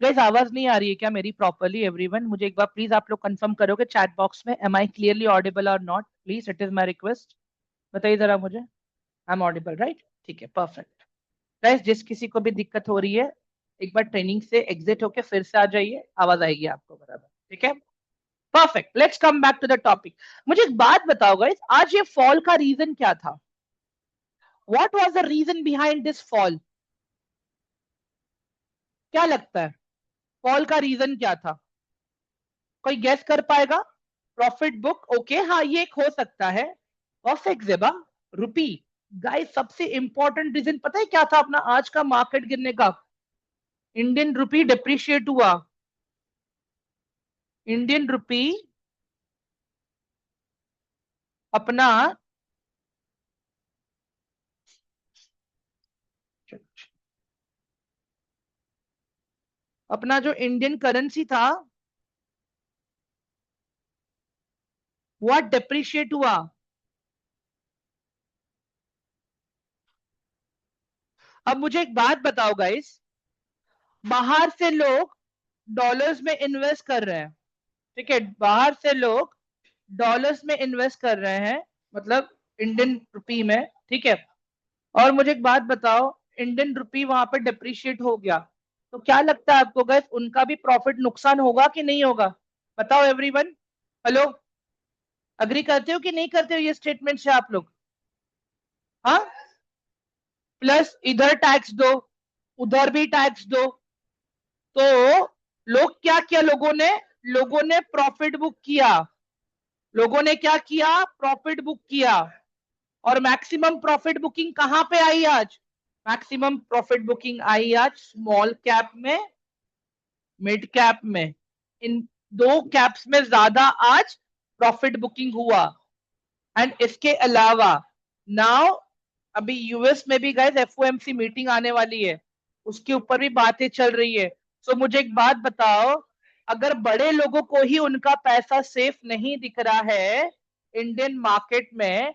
गाइस आवाज नहीं आ रही है क्या मेरी प्रॉपरली एवरीवन? मुझे एक बार प्लीज आप लोग कंफर्म करोगे चैट बॉक्स में, एम आई क्लियरली ऑडिबल और not? Please, it is my request, बताइए जरा मुझे। I am audible, right? ठीक है, परफेक्ट। गाइस जिस किसी को भी दिक्कत हो रही है, एक बार ट्रेनिंग से एग्जिट होके फिर से आ जाइए, आवाज आएगी आपको बराबर। ठीक है, perfect. Let's come back to the topic. मुझे एक बात बताओ गाइस, आज ये फॉल का रीजन क्या था? What was the reason behind this fall? क्या लगता है फॉल का रीजन क्या था? कोई गेस कर पाएगा? प्रॉफिट बुक, ओके, हाँ ये एक हो सकता है। परफेक्ट जेबा। रुपी। गाइस सबसे इंपॉर्टेंट रीजन पता है क्या था अपना आज का मार्केट गिरने का? इंडियन रुपी डिप्रिशिएट हुआ। इंडियन रुपी अपना अपना जो इंडियन करेंसी था वो डिप्रिशिएट हुआ। अब मुझे एक बात बताओ गाइस, बाहर से लोग डॉलर्स में इन्वेस्ट कर रहे हैं, ठीक है, बाहर से लोग डॉलर्स में इन्वेस्ट कर रहे हैं, मतलब इंडियन रुपी में, ठीक है। और मुझे एक बात बताओ, इंडियन रुपी वहां पर डिप्रिशिएट हो गया, तो क्या लगता है आपको गाइस उनका भी प्रॉफिट नुकसान होगा कि नहीं होगा? बताओ एवरीवन। हेलो, अग्री करते हो कि नहीं करते हो ये स्टेटमेंट से आप लोग? हाँ, प्लस इधर टैक्स दो, उधर भी टैक्स दो, तो लोग क्या किया, लोगों ने प्रॉफिट बुक किया, लोगों ने क्या किया, प्रॉफिट बुक किया। और मैक्सिमम प्रॉफिट बुकिंग कहां पे आई आज? मैक्सिमम प्रॉफिट बुकिंग आई आज स्मॉल कैप में, मिड कैप में, इन दो कैप्स में ज्यादा आज प्रॉफिट बुकिंग हुआ। एंड इसके अलावा नाउ अभी यूएस में भी गाइस एफओएमसी मीटिंग आने वाली है, उसके ऊपर भी बातें चल रही है। सो मुझे एक बात बताओ, अगर बड़े लोगों को ही उनका पैसा सेफ नहीं दिख रहा है इंडियन मार्केट में,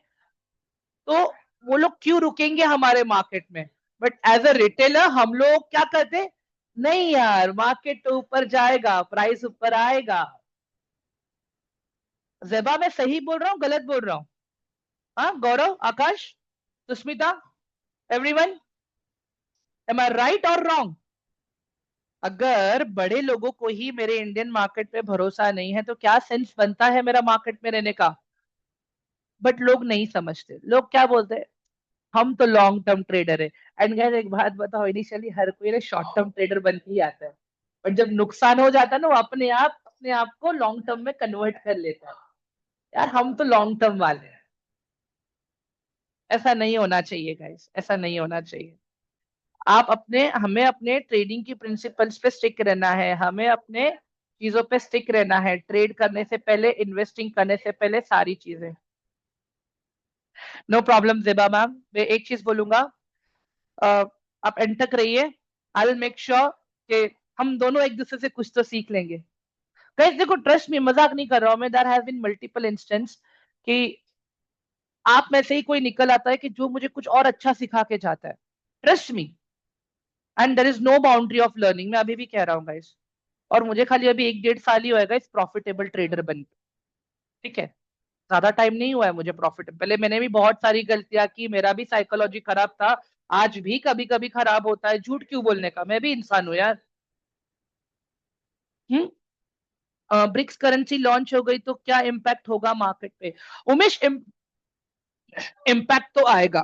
तो वो लोग क्यों रुकेंगे हमारे मार्केट में? बट एज अ रिटेलर हम लोग क्या करते? नहीं यार, मार्केट तो ऊपर जाएगा, प्राइस ऊपर आएगा। जेबा मैं सही बोल रहा हूँ गलत बोल रहा हूँ? हाँ गौरव, आकाश, Sushmita, everyone, am I right और रॉन्ग? अगर बड़े लोगों को ही मेरे इंडियन मार्केट पे भरोसा नहीं है तो क्या सेंस बनता है मेरा मार्केट में रहने का? बट लोग नहीं समझते, लोग क्या बोलते हैं, हम तो लॉन्ग टर्म ट्रेडर है। एंड गाइस एक बात बताओ, इनिशियली हर कोई ना शॉर्ट टर्म ट्रेडर बन के ही आता है, बट जब नुकसान हो जाता है ना, वो अपने आप को लॉन्ग टर्म में कन्वर्ट कर लेता है। यार हम तो लॉन्ग टर्म वाले हैं। ऐसा नहीं होना चाहिए गाइस, ऐसा नहीं होना चाहिए। हमें अपने ट्रेडिंग की प्रिंसिपल्स पे स्टिक रहना है, हमें अपने चीजों पे स्टिक रहना है, ट्रेड करने से पहले, इन्वेस्टिंग करने से पहले, सारी चीजें। नो प्रॉब्लम जेबा मैम, मैं एक चीज बोलूंगा, अ, आप एंड तक रहिए। आई विल मेक श्योर कि हम दोनों एक दूसरे से कुछ तो सीख लेंगे। गाइस देखो, ट्रस्ट मी, मजाक नहीं कर रहा हूं मैं, there have been multiple instance कि आप में से ही कोई निकल आता है कि जो मुझे कुछ और अच्छा सिखा के जाता है। Trust me, and there is no boundary of learning, मैं अभी भी कह रहा हूँ गाइस। और मुझे खाली अभी 1-1.5 साल ही होएगा इस प्रॉफिटेबल ट्रेडर बन के। ठीक है, ज्यादा टाइम नहीं हुआ है मुझे प्रॉफिट, पहले मैंने भी बहुत सारी गलतियां की, मेरा भी साइकोलॉजी खराब था। आज भी कभी कभी खराब होता है, झूठ क्यों बोलने का, मैं भी इंसान हूं यार। हम्म। ब्रिक्स करेंसी लॉन्च हो गई तो क्या इम्पैक्ट होगा मार्केट पे? उमेश, इम्पैक्ट तो आएगा,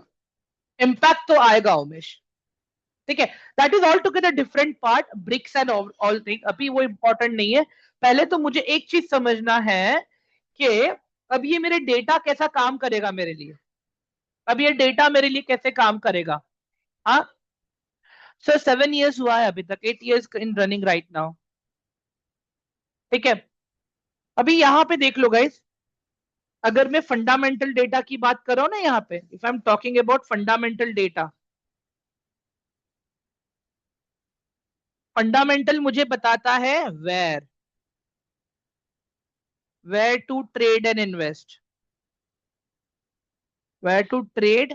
इम्पैक्ट तो आएगा उमेश। ठीक है, that is all together different part, BRICS and all thing, अभी वो इंपॉर्टेंट नहीं है। पहले तो मुझे एक चीज समझना है कि अब ये मेरे डेटा कैसा काम करेगा मेरे लिए, अब ये डेटा मेरे लिए कैसे काम करेगा। हाँ सर, 7 years हुआ है अभी तक, 8 years इन रनिंग राइट नाउ। ठीक है, अभी यहाँ पे देख लो गाइस, अगर मैं फंडामेंटल डेटा की बात कर रहा हूँ ना, यहाँ पे if I am talking about fundamental data, fundamental मुझे बताता है where to trade and invest, where to trade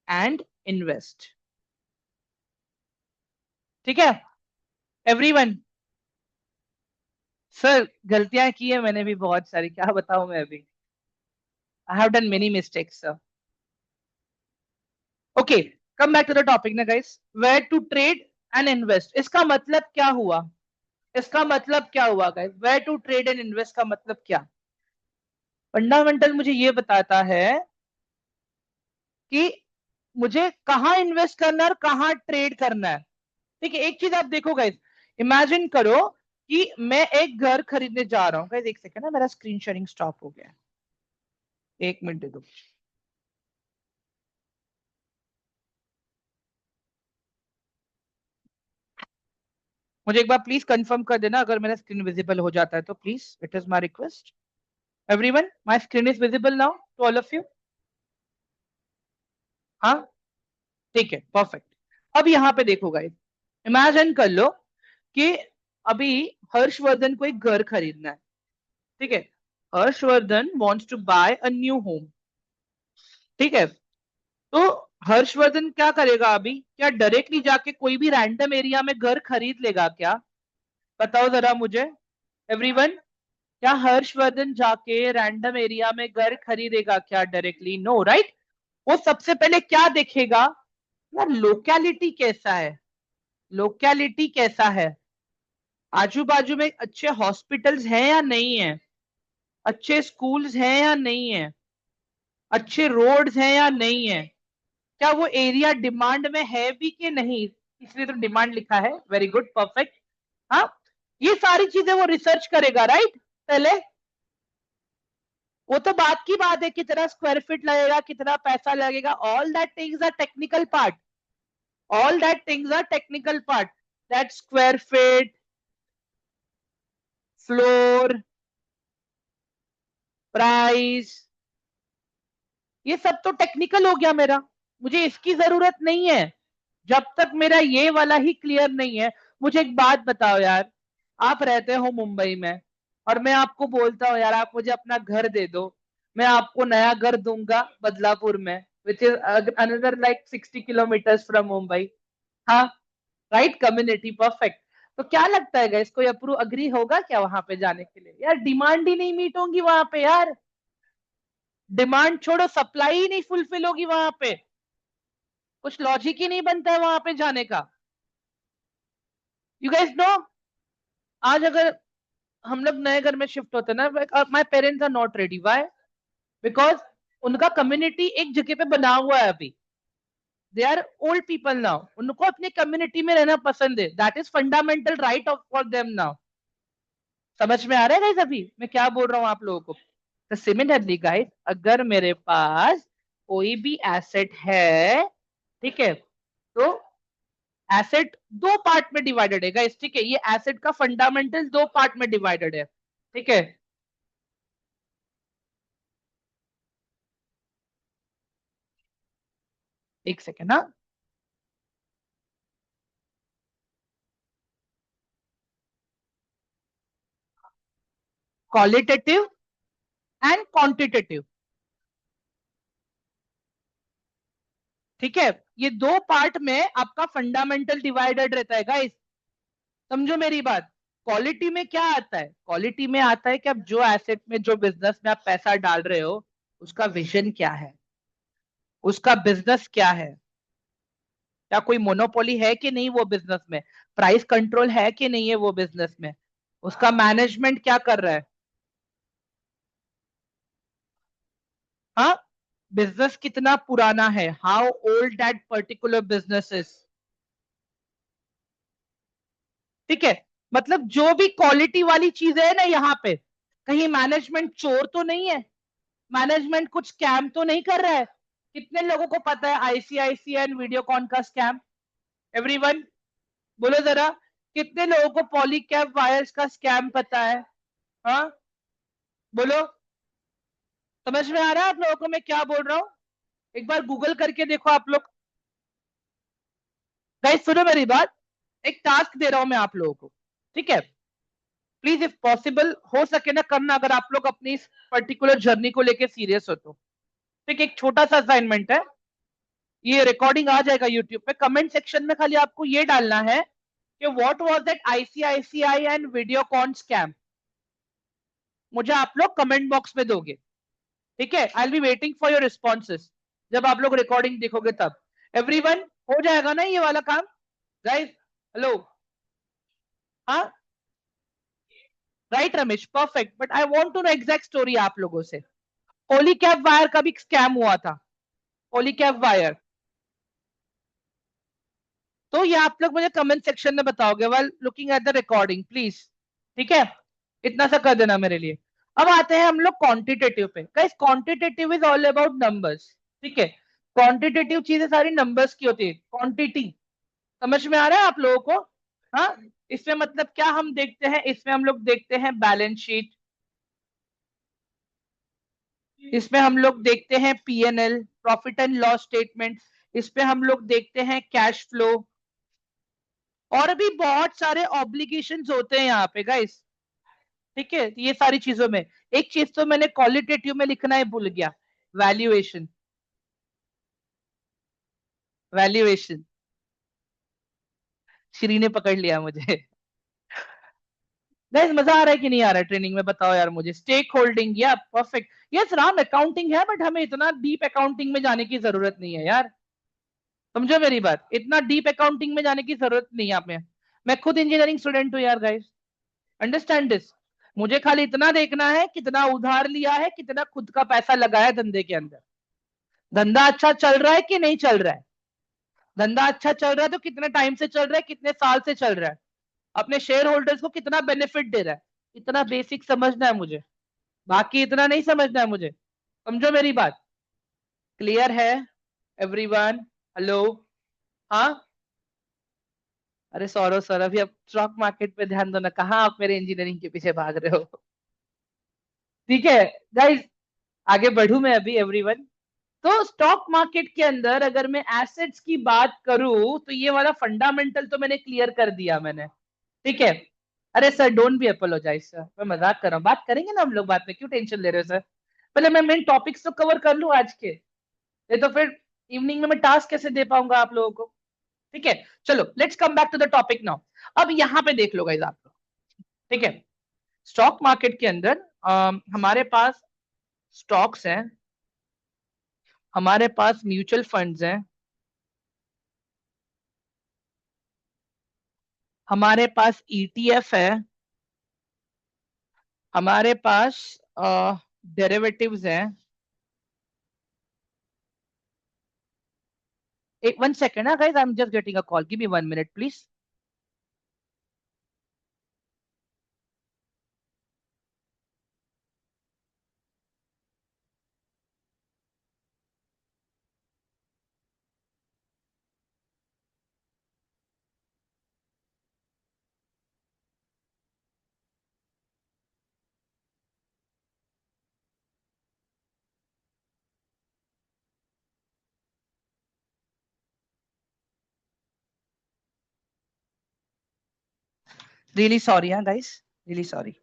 and invest. ठीक है एवरीवन। सर गलतियां की है मैंने भी बहुत सारी, क्या बताऊं मैं अभी, I have done many mistakes sir. Okay, come back to the topic ना guys, where to trade and invest, इसका मतलब क्या हुआ? इसका मतलब क्या हुआ guys, where to trade and invest का मतलब क्या? फंडामेंटल मुझे ये बताता है कि मुझे कहाँ इन्वेस्ट करना है और कहाँ ट्रेड करना है। ठीक है, एक चीज आप देखो गाइस, इमेजिन करो कि मैं एक घर खरीदने जा रहा हूँ। गाइस एक सेकंड ना, मेरा स्क्रीन शेयरिंग स्टॉप हो गया है, 1 मिनट दे दो। मुझे एक बार प्लीज कंफर्म कर देना अगर मेरा स्क्रीन विजिबल हो जाता है तो, please, it is my request. Everyone, my screen is visible now to all of you? हाँ, ठीक है, परफेक्ट। अब यहाँ पे देखो गाइस, इमेजिन कर लो कि अभी हर्षवर्धन को एक घर खरीदना है। ठीक है, Harshvardhan wants to buy a new home. ठीक है, तो हर्षवर्धन क्या करेगा अभी, क्या डायरेक्टली जाके कोई भी रैंडम एरिया में घर खरीद लेगा क्या? बताओ जरा मुझे एवरीवन, क्या हर्षवर्धन जाके रैंडम एरिया में घर खरीदेगा क्या डायरेक्टली? No right. वो सबसे पहले क्या देखेगा, यार लोकेलिटी कैसा है, लोकेलिटी कैसा है, आजू बाजू में अच्छे हॉस्पिटल्स हैं या नहीं है, अच्छे स्कूल्स हैं या नहीं है, अच्छे रोड्स हैं या नहीं है, क्या वो एरिया डिमांड में है भी कि नहीं, इसलिए तो डिमांड लिखा है, वेरी गुड, परफेक्ट। हाँ, ये सारी चीजें वो रिसर्च करेगा राइट पहले। वो तो बात की बात है, कितना स्क्वायर फीट लगेगा, कितना पैसा लगेगा, all that things are technical part, all that things are technical part, that square feet, floor, price, ये सब तो टेक्निकल हो गया मेरा, मुझे इसकी जरूरत नहीं है जब तक मेरा ये वाला ही क्लियर नहीं है। मुझे एक बात बताओ यार, आप रहते हो मुंबई में और मैं आपको बोलता हूँ यार आप मुझे अपना घर दे दो, मैं आपको नया घर दूंगा बदलापुर में, which is another like 60 kilometre from Mumbai. हाँ, राइट, कम्युनिटी, परफेक्ट। तो क्या लगता है गाइस, कोई अप्रूव अग्री होगा क्या वहां पे जाने के लिए? यार डिमांड ही नहीं मीट होंगी वहां पे यार, डिमांड छोड़ो, सप्लाई ही नहीं फुलफिल होगी वहां पे, कुछ लॉजिक ही नहीं बनता है वहां पे जाने का। यू गाइस नो, आज अगर हम लोग नए घर में शिफ्ट होते हैं ना, my parents are not ready, why? Because उनका कम्युनिटी एक जगह पे बना हुआ है अभी। They are old people now, उनको अपनी कम्युनिटी में रहना पसंद है, that is fundamental right of for them now. समझ में आ रहा है गाइस अभी मैं क्या बोल रहा हूँ आप लोगों को? तो सिमिलरली गाइस, अगर मेरे पास कोई भी एसेट है, ठीक है, तो एसेट दो पार्ट में डिवाइडेड है गाइस, ठीक है, ये एसेट का फंडामेंटल दो पार्ट में डिवाइडेड है, ठीक है। एक सेकेंड ना, क्वालिटेटिव एंड क्वांटिटेटिव, ठीक है, ये दो पार्ट में आपका फंडामेंटल डिवाइडेड रहता है गाइस। समझो मेरी बात। क्वालिटी में क्या आता है? क्वालिटी में आता है कि आप जो एसेट में, जो बिजनेस में आप पैसा डाल रहे हो, उसका विजन क्या है, उसका बिजनेस क्या है, क्या कोई मोनोपोली है कि नहीं वो बिजनेस में, प्राइस कंट्रोल है कि नहीं है वो बिजनेस में, उसका मैनेजमेंट क्या कर रहा है, हाँ, बिजनेस कितना पुराना है, how old that particular business is, ठीक है। मतलब जो भी क्वालिटी वाली चीजें है ना यहाँ पे, कहीं मैनेजमेंट चोर तो नहीं है, मैनेजमेंट कुछ स्कैम तो नहीं कर रहा है। कितने लोगों को पता है आईसीआईसीआई एंड वीडियोकॉन का स्कैम? एवरीवन बोलो जरा, कितने लोगों को पॉलीकैब वायर्स का स्कैम पता है? हाँ, बोलो। समझ में आ रहा है आप लोगों को मैं क्या बोल रहा हूँ? एक बार गूगल करके देखो आप लोग। गाइस सुनो मेरी बात, एक टास्क दे रहा हूं मैं आप लोगों को, ठीक है, प्लीज इफ पॉसिबल हो सके ना करना, अगर आप लोग अपनी इस पर्टिकुलर जर्नी को लेके सीरियस हो तो। ठीक है, एक छोटा सा असाइनमेंट है, ये रिकॉर्डिंग आ जाएगा यूट्यूब पे, कमेंट सेक्शन में खाली आपको ये डालना है कि what was that ICICI and Videocon scam, मुझे आप लोग कमेंट बॉक्स में दोगे, ठीक है, आई will be waiting for your responses, जब आप लोग रिकॉर्डिंग देखोगे तब। एवरीवन हो जाएगा ना ये वाला काम गाइस? हेलो, हाँ, right Ramesh, perfect, but I want to know exact story आप लोगों से। होली कैब वायर का भी स्कैम हुआ था, होली कैब वायर, तो ये आप लोग मुझे कमेंट सेक्शन में बताओगे while looking at the recording please, ठीक है, इतना सा कर देना मेरे लिए। अब आते हैं हम लोग क्वांटिटेटिव पे guys, quantitative is all about numbers, ठीक है, क्वांटिटेटिव चीजें सारी नंबर्स की होती है, क्वांटिटी, समझ में आ रहा है आप लोगों को? हाँ, इसमें मतलब क्या हम देखते हैं, इसमें हम लोग देखते हैं बैलेंस शीट, इसमें हम लोग देखते हैं PNL, profit and loss statement, इसमें हम लोग देखते हैं कैश फ्लो, और भी बहुत सारे ऑब्लिगेशंस होते हैं यहाँ पे गाइस, ठीक है, ये सारी चीजों में एक चीज तो मैंने क्वालिटेटिव में लिखना ही भूल गया, वैल्यूएशन, वैल्यूएशन, श्री ने पकड़ लिया मुझे। गाइस मजा आ रहा है कि नहीं आ रहा है ट्रेनिंग में, बताओ यार मुझे। स्टेक होल्डिंग, या परफेक्ट, यस राम, अकाउंटिंग है बट हमें इतना डीप अकाउंटिंग में जाने की जरूरत नहीं है यार, समझो मेरी बात, इतना डीप अकाउंटिंग में जाने की जरूरत नहीं है हमें, मैं खुद इंजीनियरिंग स्टूडेंट हूँ यार गाइस, अंडरस्टैंड दिस, मुझे खाली इतना देखना है कितना उधार लिया है, कितना खुद का पैसा लगाया धंधे के अंदर, धंधा अच्छा चल रहा है कि नहीं चल रहा है, धंधा अच्छा चल रहा है तो कितने टाइम से चल रहा है, कितने साल से चल रहा है, अपने शेयर होल्डर्स को कितना बेनिफिट दे रहा है, इतना बेसिक समझना है मुझे, बाकी इतना नहीं समझना है मुझे, समझो मेरी बात, क्लियर है एवरीवन? हेलो, हाँ, अरे सौरभ सर अभी अब स्टॉक मार्केट पे ध्यान दो ना, कहाँ आप मेरे इंजीनियरिंग के पीछे भाग रहे हो? ठीक है गाइस, आगे बढ़ू मैं अभी एवरीवन। तो स्टॉक मार्केट के अंदर अगर मैं एसेट्स की बात करूं तो ये वाला फंडामेंटल तो मैंने क्लियर कर दिया मैंने, ठीक है। अरे sir don't be apologise sir, मैं मजाक कर रहा हूँ, बात करेंगे ना हम लोग बाद में, क्यों टेंशन ले रहे हो सर? पहले मैं मेन टॉपिक्स तो कवर कर लूं आज के, ये तो फिर इवनिंग में मैं टास्क कैसे दे पाऊंगा आप लोगों को, ठीक है। चलो let's come back to the topic now. अब यहाँ पे देख लो गाइस आप लोग, ठीक है, स्टॉक मार्केट के अंदर हमारे पास स्टॉक्स हैं, हमारे पास म्यूचुअल फंड्स हैं, हमारे पास ईटीएफ है, हमारे पास डेरिवेटिव्स हैं, 1 second, guys, I'm just getting a call. Give me 1 minute, please. Really sorry, guys. Really sorry.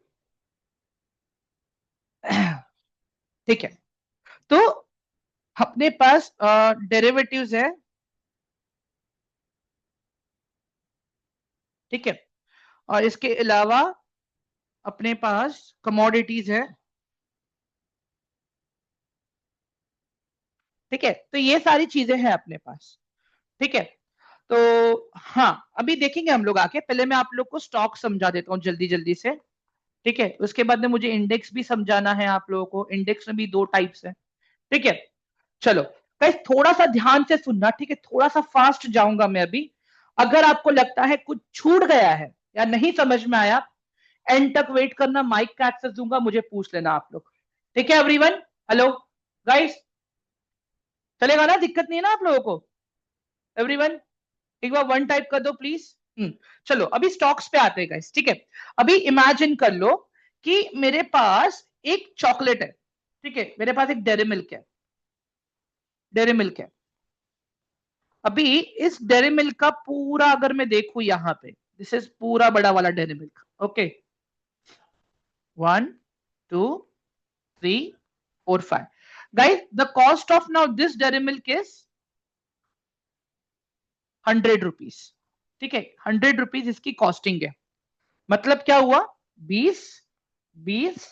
ठीक है, तो अपने पास डेरिवेटिव्स है, ठीक है, और इसके अलावा अपने पास कमोडिटीज है, ठीक है, तो ये सारी चीजें हैं अपने पास, ठीक है। तो हाँ, अभी देखेंगे हम लोग आके, पहले मैं आप लोग को स्टॉक समझा देता हूँ जल्दी जल्दी से, ठीक है। उसके बाद में मुझे इंडेक्स भी समझाना है आप लोगों को, इंडेक्स में भी 2 टाइप्स है, ठीक है। चलो गाइस, थोड़ा सा ध्यान से सुनना, ठीक है, थोड़ा सा फास्ट जाऊंगा मैं अभी। अगर आपको लगता है कुछ छूट गया है या नहीं समझ में आया, एंड तक वेट करना, माइक का एक्सेस दूंगा, मुझे पूछ लेना आप लोग, ठीक है एवरीवन। हेलो गाइस, चलेगा ना, दिक्कत नहीं है ना आप लोगों को? एवरीवन एक बार 1 टाइप कर दो प्लीज। चलो अभी स्टॉक्स पे आते हैं गाइस, ठीक है। अभी इमेजिन कर लो कि मेरे पास एक चॉकलेट है, ठीक है, मेरे पास एक डेयरी मिल्क है, डेयरी मिल्क है। अभी इस डेयरी मिल्क का पूरा अगर मैं देखूं यहाँ पे, दिस इज पूरा बड़ा वाला dairy milk, okay, 1 2 3 4 5 guys, the cost of now this dairy milk is 100 rupees, ठीक है, 100 रुपीज इसकी कॉस्टिंग है। मतलब क्या हुआ, 20 20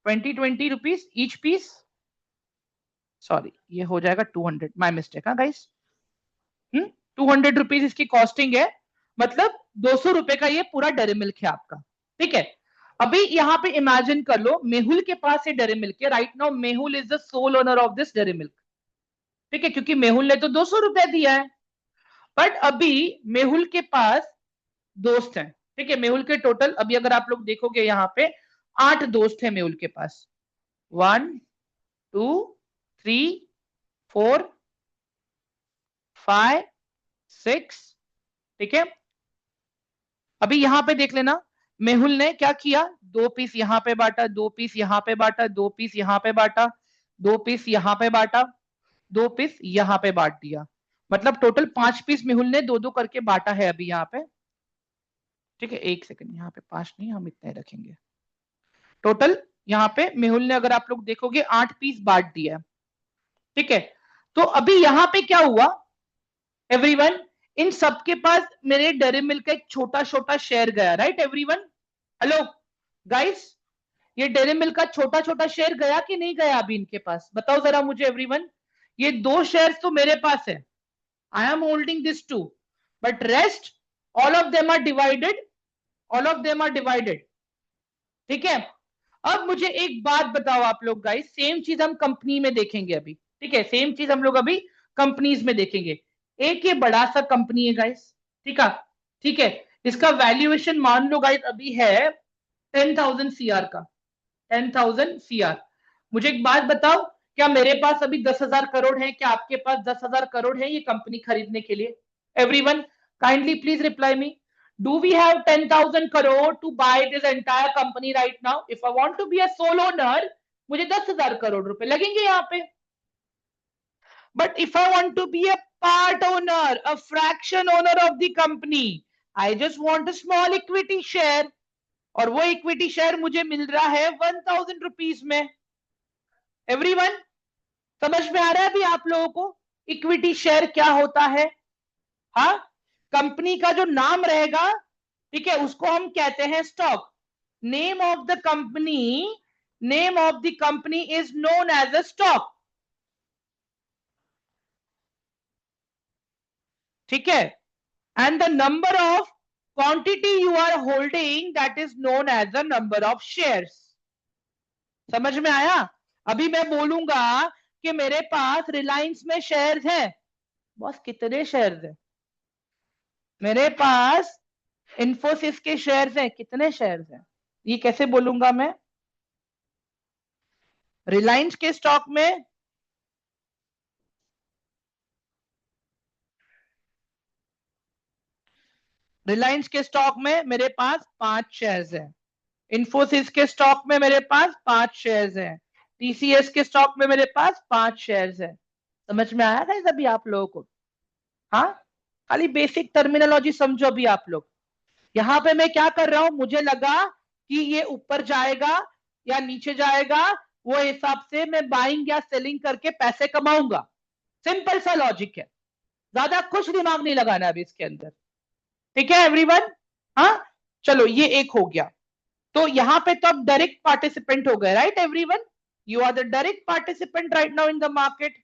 20 रुपीज ईच पीस, सॉरी ये हो जाएगा 200, माय मिस्टेक, हाँ गाइस, 200 रुपीज इसकी कॉस्टिंग है, मतलब 200 रुपए का ये पूरा डेयरी मिल्क है आपका, ठीक है। अभी यहाँ पे इमेजिन कर लो मेहुल के पास ये डेयरी मिल्क है, right now Mehul is the sole owner of this dairy milk, ठीक है, क्योंकि मेहुल ने तो 200 रुपए दिया है। बट अभी मेहुल के पास दोस्त हैं, ठीक है, मेहुल के टोटल अभी अगर आप लोग देखोगे यहाँ पे 8 दोस्त हैं मेहुल के पास, 1 2 3 4 5 6, ठीक है। अभी यहां पे देख लेना, मेहुल ने क्या किया, 2 पीस यहां पे बांटा, 2 पीस यहां पे बांटा, 2 पीस यहां पे बांटा, 2 पीस यहां पे बांटा, 2 पीस यहां पे बांट दिया, मतलब टोटल 5 पीस मेहुल ने 2 2 करके बांटा है अभी यहाँ पे, ठीक है। 1 सेकंड, यहाँ पे 5 नहीं, हम इतना ही रखेंगे। टोटल यहाँ पे मेहुल ने अगर आप लोग देखोगे 8 पीस बांट दिया, ठीक है। तो अभी यहाँ पे क्या हुआ एवरीवन, इन सबके पास मेरे डेयरी मिल्क का एक छोटा छोटा शेयर गया, राइट एवरीवन। हेलो गाइस, ये डेयरी मिल्क का छोटा छोटा शेयर गया कि नहीं गया अभी इनके पास, बताओ जरा मुझे एवरीवन। ये 2 शेयर्स तो मेरे पास है, I am holding this too, but rest all of them are divided, all of them are divided, ठीक है। अब मुझे एक बात बताओ आप लोग गाइस, सेम चीज हम कंपनी में देखेंगे अभी, ठीक है, सेम चीज हम लोग अभी कंपनीज में देखेंगे। एक ये बड़ा सा कंपनी है गाइस, ठीक है, ठीक है, इसका वैल्यूएशन मान लो गाइस अभी है 10,000 सीआर का, 10,000 सीआर। मुझे एक बात बताओ, क्या मेरे पास अभी 10,000 करोड़ है, क्या आपके पास 10,000 करोड़ है ये कंपनी खरीदने के लिए? Everyone kindly please reply me, do we have 10,000 crore to buy this entire company right now? If I want to be a sole owner, मुझे 10,000 करोड़ रुपए लगेंगे यहाँ पे। But if I want to be a part owner, a fraction owner of the company, I just want a small equity share, और वो equity share मुझे मिल रहा है 1,000 रुपीज में। एवरीवन समझ में आ रहा है अभी आप लोगों को इक्विटी शेयर क्या होता है? हाँ, कंपनी का जो नाम रहेगा, ठीक है, उसको हम कहते हैं stock. Name of the company, name of the company is known as a stock, ठीक है। And the number of quantity you are holding, that is known as the number of shares. समझ में आया? अभी मैं बोलूंगा कि मेरे पास रिलायंस में शेयर्स हैं, बॉस कितने शेयर्स हैं मेरे पास? इन्फोसिस के शेयर्स हैं, कितने शेयर्स हैं? ये कैसे बोलूंगा मैं? रिलायंस के स्टॉक में रिलायंस के स्टॉक में मेरे पास 5 शेयर्स हैं। इन्फोसिस के स्टॉक में मेरे पास 5 शेयर्स हैं। टीसीएस के स्टॉक में मेरे पास 5 शेयर्स हैं। समझ में आया गाइस अभी आप लोगों को? हाँ, खाली बेसिक टर्मिनोलॉजी समझो अभी आप लोग। यहां पे मैं क्या कर रहा हूं, मुझे लगा कि ये ऊपर जाएगा या नीचे जाएगा, वो हिसाब से मैं बाइंग या सेलिंग करके पैसे कमाऊंगा। सिंपल सा लॉजिक है, ज्यादा कुछ दिमाग नहीं लगाना अभी इसके अंदर। ठीक है एवरीवन? हाँ, चलो ये एक हो गया। तो यहां पे तो अब डायरेक्ट पार्टिसिपेंट हो गए, right everyone? You are the direct participant right now in the market.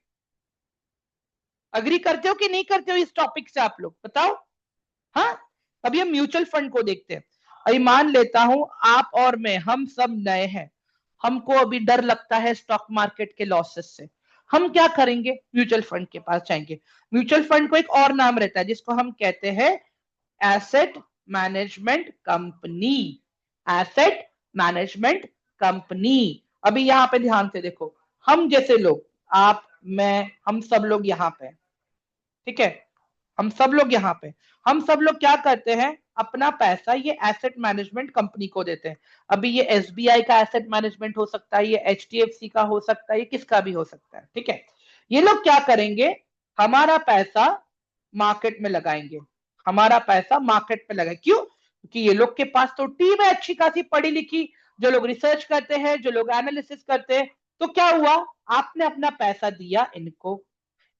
Agree करते हो कि नहीं करते हो इस टॉपिक से, आप लोग बताओ। हाँ, अभी हम म्यूचुअल फंड को देखते हैं। अभी मान लेता हूं आप और मैं, हम सब नए हैं, हमको अभी डर लगता है स्टॉक मार्केट के लॉसेस से। हम क्या करेंगे? म्यूचुअल फंड के पास जाएंगे। म्यूचुअल फंड को एक और नाम रहता है जिसको हम कहते हैं asset management company. Asset management company. अभी यहां पे ध्यान से देखो, हम जैसे लोग, आप, मैं, हम सब लोग यहाँ पे, ठीक है, हम सब लोग यहाँ पे, हम सब लोग क्या करते हैं, अपना पैसा ये एसेट मैनेजमेंट कंपनी को देते हैं। अभी ये एसबीआई का एसेट मैनेजमेंट हो सकता है, ये एचडीएफसी का हो सकता है, ये किसका भी हो सकता है। ठीक है, ये लोग क्या करेंगे, हमारा पैसा मार्केट में लगाएंगे। हमारा पैसा मार्केट में लगाए, क्यों? क्योंकि ये लोग के पास तो टीम है अच्छी खासी पढ़ी लिखी, जो लोग रिसर्च करते हैं, जो लोग एनालिसिस करते हैं। तो क्या हुआ, आपने अपना पैसा दिया इनको,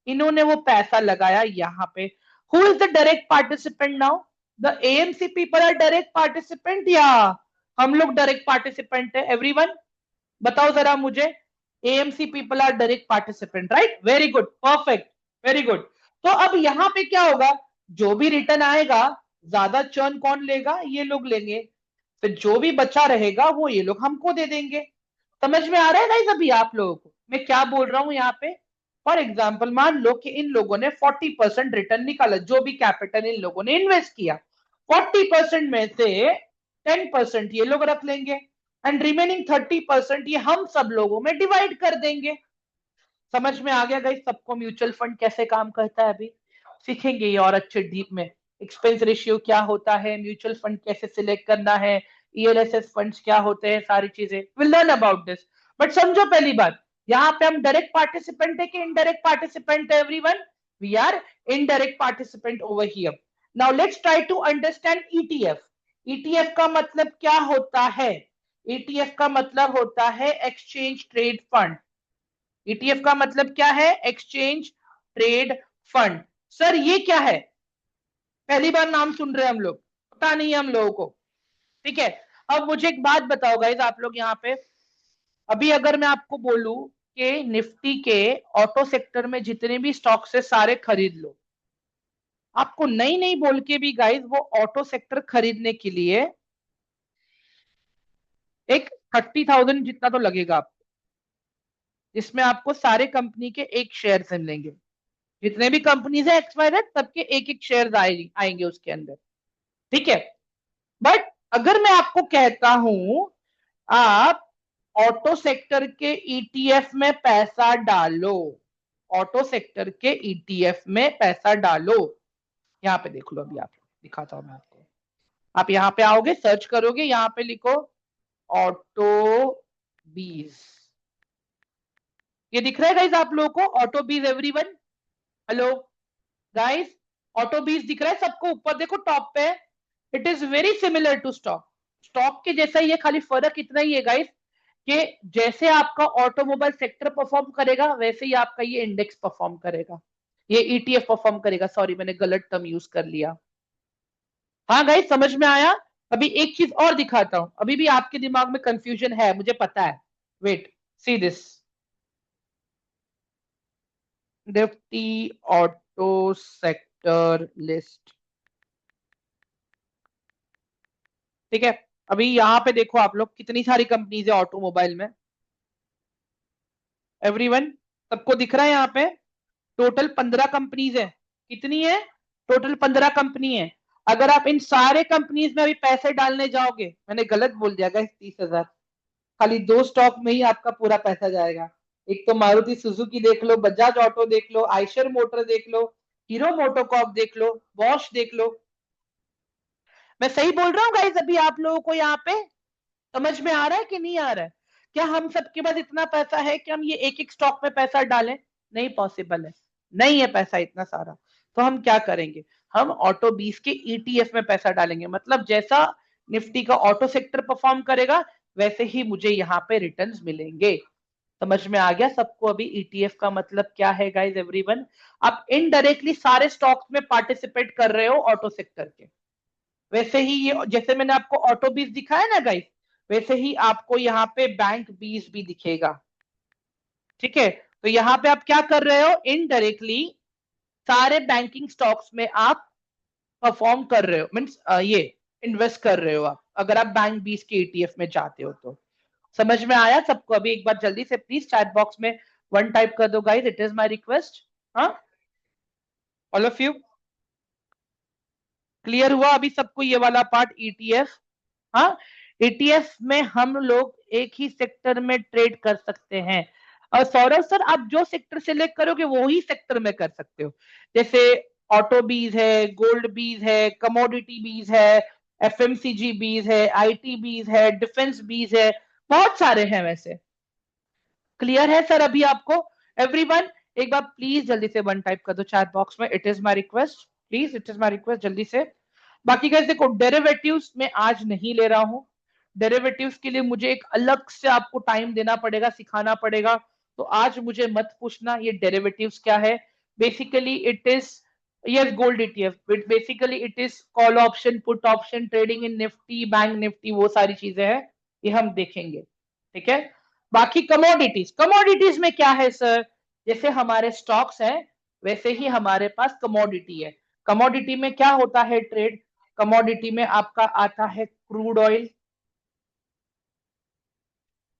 इन्होंने वो पैसा लगाया यहाँ पे। Who is the direct participant now? The AMC people are direct participant, या हम लोग डायरेक्ट पार्टिसिपेंट है? एवरीवन बताओ जरा मुझे। AMC people are direct participant, right? Very good, perfect, very good. तो अब यहाँ पे क्या होगा, जो भी रिटर्न आएगा, ज्यादा चर्न कौन लेगा? ये लोग लेंगे। फिर जो भी बचा रहेगा वो ये लोग हमको दे देंगे। समझ में आ रहा है गाइस अभी आप लोगों को मैं क्या बोल रहा हूं यहाँ पे? फॉर एग्जाम्पल मान लो कि इन लोगों ने 40% रिटर्न निकाला, जो भी कैपिटल इन लोगों ने इन्वेस्ट किया, 40% में से 10% ये लोग रख लेंगे, एंड रिमेनिंग 30% ये हम सब लोगों में डिवाइड कर देंगे। समझ में आ गया गाइस सबको म्यूचुअल फंड कैसे काम करता है? अभी सीखेंगे ये और अच्छे डीप में। एक्सपेंस रेशियो क्या होता है, म्यूचुअल फंड कैसे सिलेक्ट करना है, ईएलएसएस फंड्स क्या होते हैं, सारी चीजें will learn about this. But समझो पहली बात, यहाँ पे हम डायरेक्ट पार्टिसिपेंट है कि इनडायरेक्ट पार्टिसिपेंट है everyone? We are indirect participant over here. Now let's try to understand ETF. ETF का मतलब क्या होता है? ईटीएफ का मतलब होता है एक्सचेंज ट्रेड फंड। ईटीएफ का मतलब क्या है? Exchange trade fund. सर ये क्या है? पहली बार नाम सुन रहे हैं हम लोग, पता नहीं है हम लोगों को। ठीक है, अब मुझे एक बात बताओ गाइज आप लोग यहाँ पे, अभी अगर मैं आपको बोलूं कि निफ्टी के ऑटो सेक्टर में जितने भी स्टॉक्स है सारे खरीद लो, आपको नहीं नहीं बोल के भी गाइज वो ऑटो सेक्टर खरीदने के लिए एक 30,000 जितना तो लगेगा आपको, जिसमें आपको सारे कंपनी के एक शेयर से मिलेंगे। जितने भी कंपनीज है एक्सवाइजेड, सबके एक एक शेयर आएंगे उसके अंदर। ठीक है, बट अगर मैं आपको कहता हूं आप ऑटो सेक्टर के ईटीएफ में पैसा डालो, ऑटो सेक्टर के ईटीएफ में पैसा डालो, यहां पे देख लो, अभी आप दिखाता हूं मैं आपको। आप यहां पे आओगे, सर्च करोगे, यहां पे लिखो ऑटो बीज। ये दिख रहा है गाइज आप लोगों को ऑटो बीज? एवरीवन हेलो गाइस, ऑटो बीज दिख रहा है सबको? ऊपर देखो टॉप पे, it is very similar to stock. Stock के जैसा ही है, खाली फर्क इतना ही है गाइस कि जैसे आपका ऑटोमोबाइल सेक्टर परफॉर्म करेगा वैसे ही आपका ये इंडेक्स परफॉर्म करेगा, ये ईटीएफ परफॉर्म करेगा। सॉरी मैंने गलत टर्म यूज कर लिया। हाँ गाइस समझ में आया? अभी एक चीज और दिखाता हूं, अभी भी आपके दिमाग में कंफ्यूजन है मुझे पता है। Wait, see this, Nifty auto sector list. ठीक है, अभी यहाँ पे देखो आप लोग कितनी सारी कंपनीज है ऑटोमोबाइल में। एवरीवन सबको दिख रहा है यहाँ पे? टोटल 15 कंपनीज है। कितनी है? टोटल 15 कंपनी है। अगर आप इन सारे कंपनीज में अभी पैसे डालने जाओगे, मैंने गलत बोल दिया गाइस, 30,000, खाली 2 स्टॉक में ही आपका पूरा पैसा जाएगा। एक तो मारुति सुजुकी देख लो, बजाज ऑटो देख लो, आयशर मोटर देख लो, हीरो मोटोकॉर्प देख लो, बॉश देख लो। मैं सही बोल रहा हूँ गाइस? अभी आप लोगों को यहाँ पे समझ में आ रहा है कि नहीं आ रहा है? क्या हम सबके पास इतना पैसा है कि हम ये एक एक स्टॉक में पैसा डालें? नहीं पॉसिबल है, नहीं है पैसा इतना सारा। तो हम क्या करेंगे? हम ऑटो 20 के ईटीएफ में पैसा डालेंगे। मतलब जैसा निफ्टी का ऑटो सेक्टर परफॉर्म करेगा, वैसे ही मुझे यहाँ पे रिटर्न्स मिलेंगे। समझ में आ गया सबको अभी ईटीएफ का मतलब क्या है गाइस? एवरीवन, आप इनडायरेक्टली सारे स्टॉक्स में पार्टिसिपेट कर रहे हो ऑटो सेक्टर के। वैसे ही ये जैसे मैंने आपको ऑटो 20 दिखाया ना गाइस, वैसे ही आपको यहाँ पे बैंक 20 भी दिखेगा। ठीक है, तो यहाँ पे आप क्या कर रहे हो? इनडायरेक्टली सारे बैंकिंग स्टॉक्स में आप परफॉर्म कर रहे हो, मीन्स ये इन्वेस्ट कर रहे हो आप, अगर आप बैंक 20 के ईटीएफ में चाहते हो तो। समझ में आया सबको? अभी एक बार जल्दी से प्लीज चैट बॉक्स में 1 टाइप कर दो guys, it is my request. हाँ, ऑल ऑफ यू क्लियर हुआ अभी सबको ये वाला पार्ट? ईटीएफ, हाँ, ईटीएफ में हम लोग एक ही सेक्टर में ट्रेड कर सकते हैं। और सौरभ सर, आप जो सेक्टर सिलेक्ट करोगे वो ही सेक्टर में कर सकते हो। जैसे ऑटो बीज है, गोल्ड बीज है, कमोडिटी बीज है, एफएमसीजी बीज है, आईटी बीज है, डिफेंस बीज है, बहुत सारे हैं वैसे। क्लियर है सर अभी आपको? एवरीवन एक बार प्लीज जल्दी से 1 टाइप कर दो चैट बॉक्स में, it is my request, please, it is my request, जल्दी से। बाकी गाइस देखो, डेरिवेटिव्स में आज नहीं ले रहा हूं। डेरिवेटिव्स के लिए मुझे एक अलग से आपको टाइम देना पड़ेगा, सिखाना पड़ेगा। तो आज मुझे मत पूछना ये डेरिवेटिव्स क्या है। Basically it is, yes, gold ETF, basically it is call option, put option, trading in Nifty, bank Nifty, वो सारी चीजें हैं, ये हम देखेंगे। ठीक है, बाकी कमोडिटीज, कमोडिटीज में क्या है सर? जैसे हमारे स्टॉक्स हैं, वैसे ही हमारे पास कमोडिटी है। कमोडिटी में क्या होता है ट्रेड? कमोडिटी में आपका आता है क्रूड ऑयल,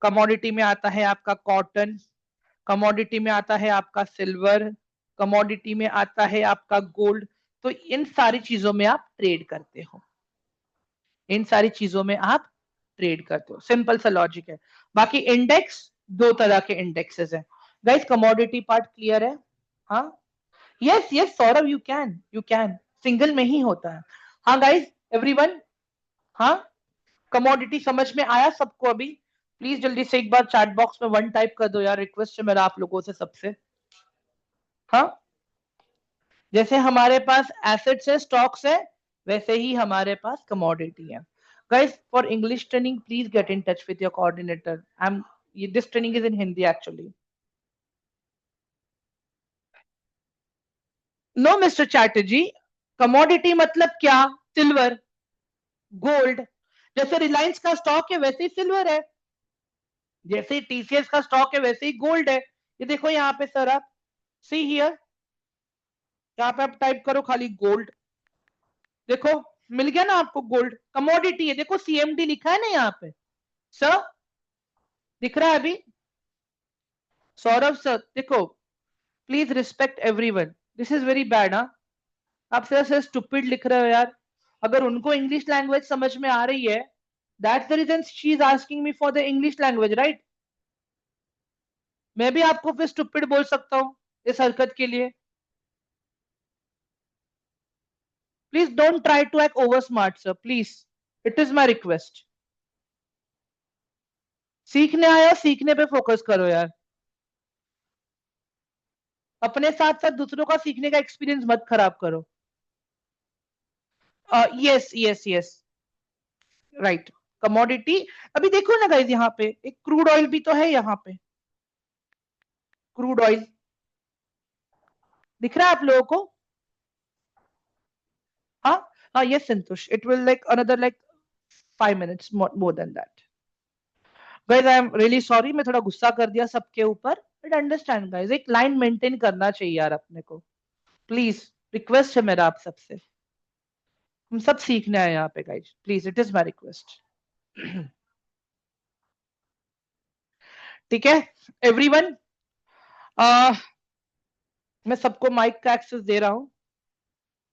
कमोडिटी में आता है आपका कॉटन, कमोडिटी में आता है आपका सिल्वर, कमोडिटी में आता है आपका गोल्ड। तो इन सारी चीजों में आप ट्रेड करते हो, इन सारी चीजों में आप ट्रेड करते हो, सिंपल सा लॉजिक है। बाकी इंडेक्स, 2 तरह के इंडेक्सेस हैं गाइस। कमोडिटी पार्ट क्लियर है? हाँ, yes yes Saurabh, you can single में ही होता है। हाँ गाइस, एवरीवन, हाँ, कमोडिटी समझ में आया सबको अभी? प्लीज जल्दी से एक बार चैट बॉक्स में 1 टाइप कर दो यार, रिक्वेस्ट है मेरा आप लोगों से सबसे। हाँ, जैसे हमारे पास एसेट्स है, स्टॉक्स है, वैसे ही हमारे पास कमोडिटी है। Guys for English training please get in touch with your coordinator. I am, this training is in Hindi actually. No mister Chatterjee, commodity मतलब क्या? Silver, gold. जैसे रिलायंस का स्टॉक है वैसे ही सिल्वर है, जैसे ही टीसीएस का स्टॉक है वैसे ही गोल्ड है। ये देखो यहाँ पे सर, आप सी हियर, यहाँ पे आप टाइप करो खाली गोल्ड, देखो मिल गया ना आपको गोल्ड, कमोडिटी है। देखो सीएमडी लिखा है ना यहाँ पे सर, दिख रहा है अभी? सौरभ सर देखो, please respect everyone, this is very bad. हाँ, आप सर स्टूपिड लिख रहे हो यार। अगर उनको इंग्लिश लैंग्वेज समझ में आ रही है, that's the reason she is asking me for the English language, right? मैं भी आपको फिर स्टूपिड बोल सकता हूँ इस हरकत के लिए। Please don't try to act over smart sir, please, it is my request. सीखने आया, सीखने पे फोकस करो यार, अपने साथ साथ दूसरों का सीखने का एक्सपीरियंस मत खराब करो। Yes yes yes, right, commodity. अभी देखो ना गाइज, यहाँ पे एक क्रूड ऑयल भी तो है, यहाँ पे क्रूड ऑयल दिख रहा है आप लोगों को? हाँ, हाँ, yes Santosh, it will like another like 5 minutes more than that. Guys I am really sorry, मैं थोड़ा गुस्सा कर दिया सबके ऊपर, बट अंडरस्टैंड गाइज, एक लाइन मेंटेन करना चाहिए यार अपने को। प्लीज, रिक्वेस्ट है मेरा आप सबसे, हम सब सीखने आए यहाँ पे guys, please, it is my request. ठीक है एवरीवन, मैं सबको माइक का एक्सेस दे रहा हूँ।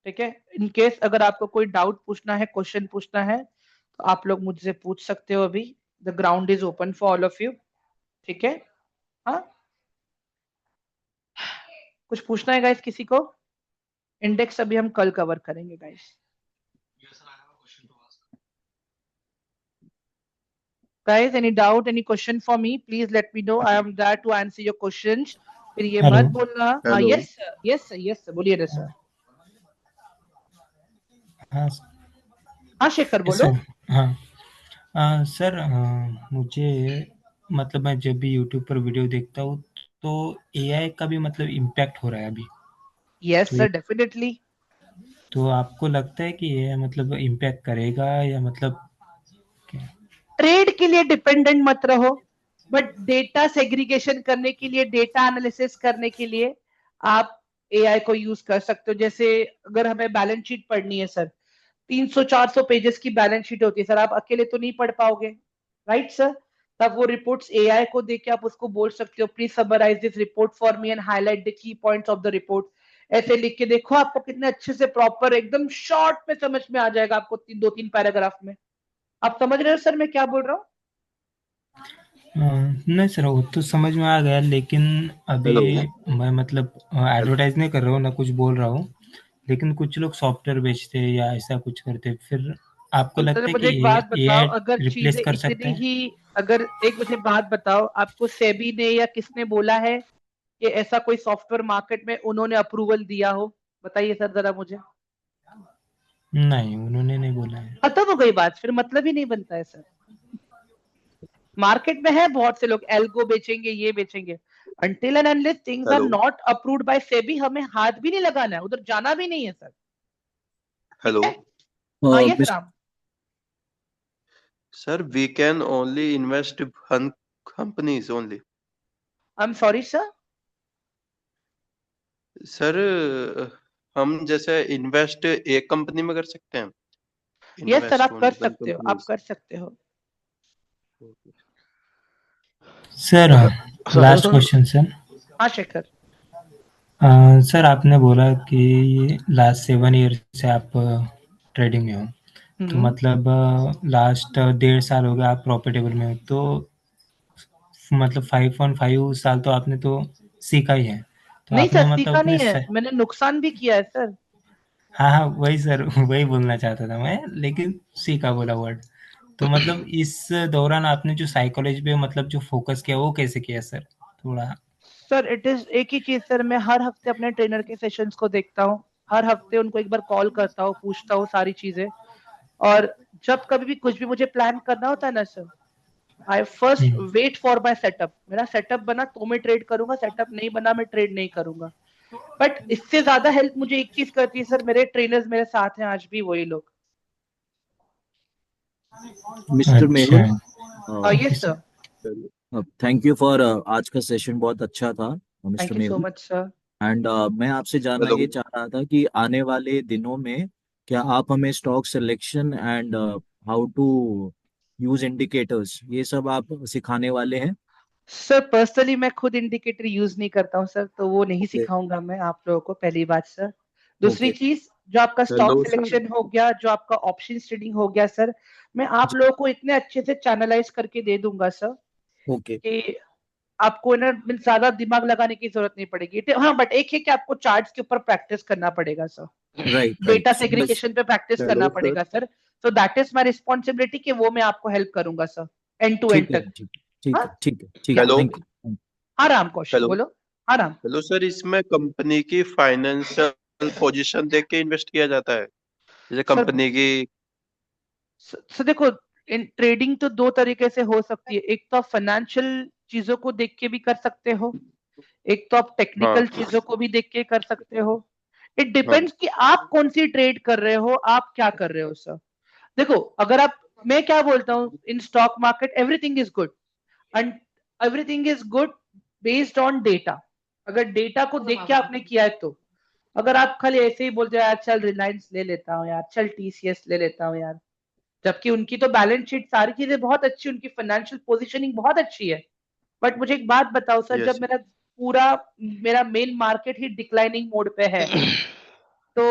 ठीक है। इन केस अगर आपको कोई डाउट पूछना है, क्वेश्चन पूछना है, तो आप लोग मुझसे पूछ सकते हो अभी। The ground is open for all of you. ठीक है। हाँ, कुछ पूछना है गाइस किसी को? इंडेक्स अभी हम कल कवर करेंगे guys. Guys, any doubt, any question for me? Please let me know. I am there to answer your questions. फिर ये हेलो। मत बोलना। हाँ, hello. Yes sir, yes sir, yes sir, बोलिए ना सर। हाँ हाँ शेखर बोलो। सर। हाँ सर, मुझे मतलब मैं जब भी यूट्यूब पर वीडियो देखता हूँ तो एआई का भी मतलब इम्पैक्ट हो रहा है अभी। यस तो ये सर, डेफिनेटली। तो आपको लगता है कि ये मतलब इम्पैक्ट करेगा या मतलब क्या? ट्रेड के लिए डिपेंडेंट मत रहो, बट डेटा सेग्रीगेशन करने के लिए, डेटा एनालिसिस करने के लिए आप एआई को यूज कर सकते हो। जैसे अगर हमें बैलेंस शीट पढ़नी है सर, 300-400 पेजेस की बैलेंस शीट होती है सर, आप अकेले तो नहीं पढ़ पाओगे, राइट सर? तब वो रिपोर्ट्स एआई को देके आप उसको बोल सकते हो, please summarise this report for me and highlight the key points of the report. ऐसे लिख के देखो, आपको कितने अच्छे से प्रॉपर एकदम शॉर्ट में समझ में आ जाएगा आपको, 2-3 पैराग्राफ में। आप समझ रहे हो सर मैं क्या बोल रहा हूँ? नहीं सर, वो तो समझ में आ गया, लेकिन अभी हेलो। मैं मतलब एडवर्टाइज नहीं कर रहा हूँ ना कुछ बोल रहा हूँ, लेकिन कुछ लोग सॉफ्टवेयर बेचते हैं या ऐसा कुछ करते हैं, फिर आपको तो लगता है मुझे कि एक बात बताओ, एआई अगर रिप्लेस चीजें कर सकता इतनी है? ही, अगर एक मुझे बात बताओ, आपको सेबी ने या किसने बोला है कि ऐसा कोई सॉफ्टवेयर मार्केट में उन्होंने अप्रूवल दिया हो? बताइए सर जरा मुझे। नहीं, उन्होंने नहीं बोला है। खत्म हो गई बात, फिर मतलब ही नहीं बनता है सर। मार्केट में है बहुत से लोग एल्गो बेचेंगे, ये बेचेंगे। until and unless things are hello. not approved by SEBI, हमें हाथ भी नहीं लगाना है, उधर जाना भी नहीं है सर। ठीक हेलो। है। हाँ yes miss Ram. Sir, we can only invest one companies only. I am sorry sir. Sir, हम जैसे इन्वेस्ट एक कंपनी में कर सकते हैं? यस सर, इन्वेस्ट आप कर ओनली वन सकते हो, आप कंपनीज। कर सकते हो। Sir, last question sir. हाँ शेखर। सर, आपने बोला कि लास्ट 7 ईयर से आप ट्रेडिंग में हो, तो हम्म। मतलब लास्ट 1.5 साल हो गया आप प्रॉफिटेबल में हो, तो मतलब 5.5 साल तो आपने तो सीखा ही है, तो नहीं आपने सर, मतलब सीखा अपने नहीं है, मैंने नुकसान भी किया है सर। हाँ हाँ, वही सर वही बोलना चाहता था मैं, लेकिन सीखा बोला वर्ड। तो मतलब इस दौरान आपने जो साइकोलॉजी पे मतलब जो फोकस किया वो कैसे किया सर, थोड़ा? सर इट इज एक ही चीज सर, मैं हर हफ्ते अपने ट्रेनर के सेशंस को देखता हूँ, हर हफ्ते उनको एक बार कॉल करता हूँ, पूछता हूँ सारी चीजें। और जब कभी भी कुछ भी मुझे प्लान करना होता है ना sir, I first hmm, wait for my setup. मेरा सेटअप बना तो मैं ट्रेड करूंगा, सेटअप नहीं बना मैं ट्रेड नहीं करूंगा। बट इससे ज्यादा हेल्प मुझे एक चीज करती है सर, मेरे ट्रेनर्स मेरे साथ हैं आज भी, वही लोग। मिस्टर अच्छा। Mehul, okay yes sir. Sir. Thank you for आज का सेशन बहुत अच्छा था mister thank you so Mehul. Much sir. And मैं आपसे जानना हेलो। ये चाह रहा था कि आने वाले दिनों में क्या आप हमें stock selection and how to use indicators ये सब आप सिखाने वाले हैं? सर पर्सनली मैं खुद इंडिकेटर यूज नहीं करता हूँ सर, तो वो नहीं ओके। सिखाऊंगा मैं आप लोगों को, पहली बात सर। दूसरी ओके। चीज, जो आपका स्टॉक हेलो सर। सिलेक्शन हो गया, जो आपका ऑप्शन ट्रेडिंग हो गया सर, मैं आप जी। लोगों को इतने अच्छे से चैनलाइज करके दे दूंगा सर ओके। कि आपको ना ज्यादा दिमाग लगाने की जरूरत नहीं पड़ेगी। हाँ, बट एक है कि आपको चार्ट्स के ऊपर प्रैक्टिस करना पड़ेगा sir, right right data so बस। सेग्रीगेशन पे प्रैक्टिस करना हेलो सर। पड़ेगा sir. So that is my responsibility कि वो मैं आपको हेल्प करूंगा सर, एंड टू एंड ठीक है तक। ठीक ठीक हाँ है ठीक है ठीक है, या हेलो। Thank you. हाँ राम, क्वेश्चन हेलो। बोलो। हाँ राम। हेलो सर, इसमें कंपनी की फाइनेंशियल पोजीशन देख के इन्वेस्ट किया जाता है, जैसे सर कंपनी की? देखो, इन ट्रेडिंग तो दो तरीके से हो सकती है, एक तो आप फाइनेंशियल चीजों को देख के भी कर सकते हो, एक तो आप हाँ। टेक्निकल चीजों को भी देख के कर सकते हो। इट हाँ। डिपेंड्स कि आप कौन सी ट्रेड कर रहे हो, आप क्या कर रहे हो सर। देखो, अगर आप, मैं क्या बोलता हूँ, इन stock market everything is good, and everything is good based on data. अगर डेटा को देख के आपने किया है तो, अगर आप खाली ऐसे ही बोलते हो यार चल रिलायंस ले लेता हूँ यार, चल टीसीएस ले लेता हूँ यार, जबकि उनकी तो बैलेंस शीट सारी चीजें बहुत अच्छी, उनकी फाइनेंशियल पोजीशनिंग बहुत अच्छी है। बट मुझे एक बात बताओ सर, जब यस। मेरा मेन मार्केट ही डिक्लाइनिंग मोड पे है, तो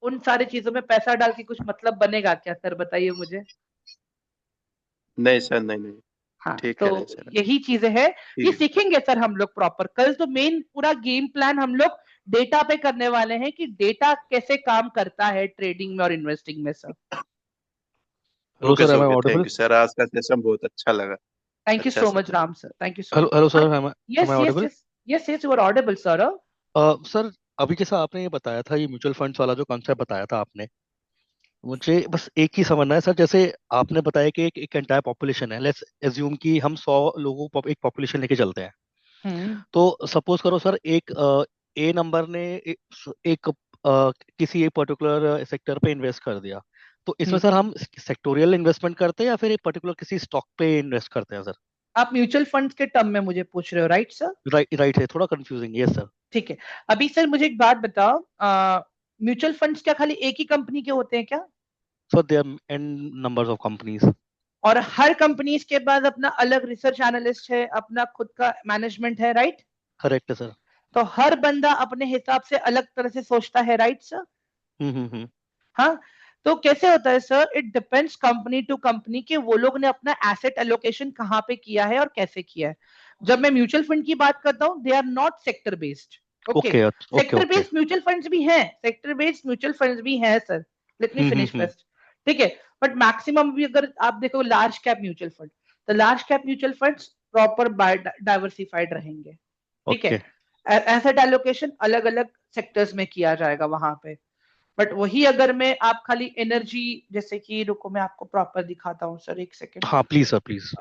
उन सारी चीजों में पैसा डाल के कुछ मतलब बनेगा क्या सर, बताइए मुझे। नहीं सर, नहीं नहीं, हाँ, ठीक तो कह रहे हैं सर। यही चीजें हैं, ये ठीक। सीखेंगे सर हम लोग प्रॉपर। कल तो मेन पूरा गेम प्लान हम लोग डेटा पे करने वाले हैं कि डेटा कैसे काम करता है ट्रेडिंग में और इन्वेस्टिंग में sir. Hello okay sir, sir, am I okay, thank audible? You sir, आज का सेशन बहुत अच्छा लगा। थैंक यू अच्छा so sir. Much Ram sir, thank you so hello much. Hello हाँ, sir, am yes I yes audible? Yes yes yes, you are audible sir. Sir, अभी जैसा आपने ये बताया था, ये म्यूचुअल फंड्स वाला जो कॉन्सेप्ट बताया था आपने, मुझे बस एक ही समझना है सर। जैसे आपने बताया कि एक एंटायर पॉपुलेशन है, लेट्स एज्यूम कि हम 100 लोगों को एक पॉपुलेशन लेके चलते हैं। हम्म तो सपोज करो सर, एक ए नंबर ने एक किसी एक पर्टिकुलर सेक्टर पे इन्वेस्ट कर दिया, तो इसमें हम्म। सर हम सेक्टोरियल इन्वेस्टमेंट करते हैं या फिर एक पर्टिकुलर किसी स्टॉक पे इन्वेस्ट करते हैं सर? आप म्यूचुअल फंड्स के टर्म में मुझे पूछ रहे हो, राइट सर? राइट राइट है, थोड़ा कंफ्यूजिंग, यस सर। ठीक है। अभी सर मुझे एक बात बताओ, म्यूचुअल फंड्स क्या खाली एक ही कंपनी के होते हैं क्या? Sir there an numbers of companies. और हर कंपनीज के पास अपना अलग रिसर्च एनालिस्ट है, अपना खुद का मैनेजमेंट है, राइट? करेक्ट है सर। तो हर बंदा अपने हिसाब से अलग तरह से सोचता है, राइट सर? हम्म। हाँ। तो कैसे होता है sir, it depends company to company कि वो लोग ने अपना एसेट एलोकेशन कहाँ पे किया है और कैसे किया है। जब मैं म्यूचुअल फंड की बात करता हूँ, they are not sector based. Okay, okay okay sector okay. Based mutual funds भी हैं, सेक्टर बेस्ड म्यूचुअल फंड्स भी हैं sir. Let me finish hmm. First. ठीक है। बट मैक्सिमम भी अगर आप देखो लार्ज कैप म्यूचुअल फंड, तो large cap mutual funds proper diversified रहेंगे। ठीक है। ओके। एसेट एलोकेशन अलग अलग सेक्टर्स में किया जाएगा वहां पे। बट वही अगर मैं आप खाली एनर्जी, जैसे कि रुको मैं आपको प्रॉपर दिखाता हूँ सर, एक सेकेंड। हाँ प्लीज सर, प्लीज।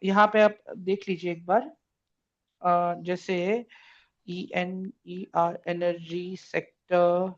यहाँ पे आप देख लीजिए एक बार। जैसे ENER energy sector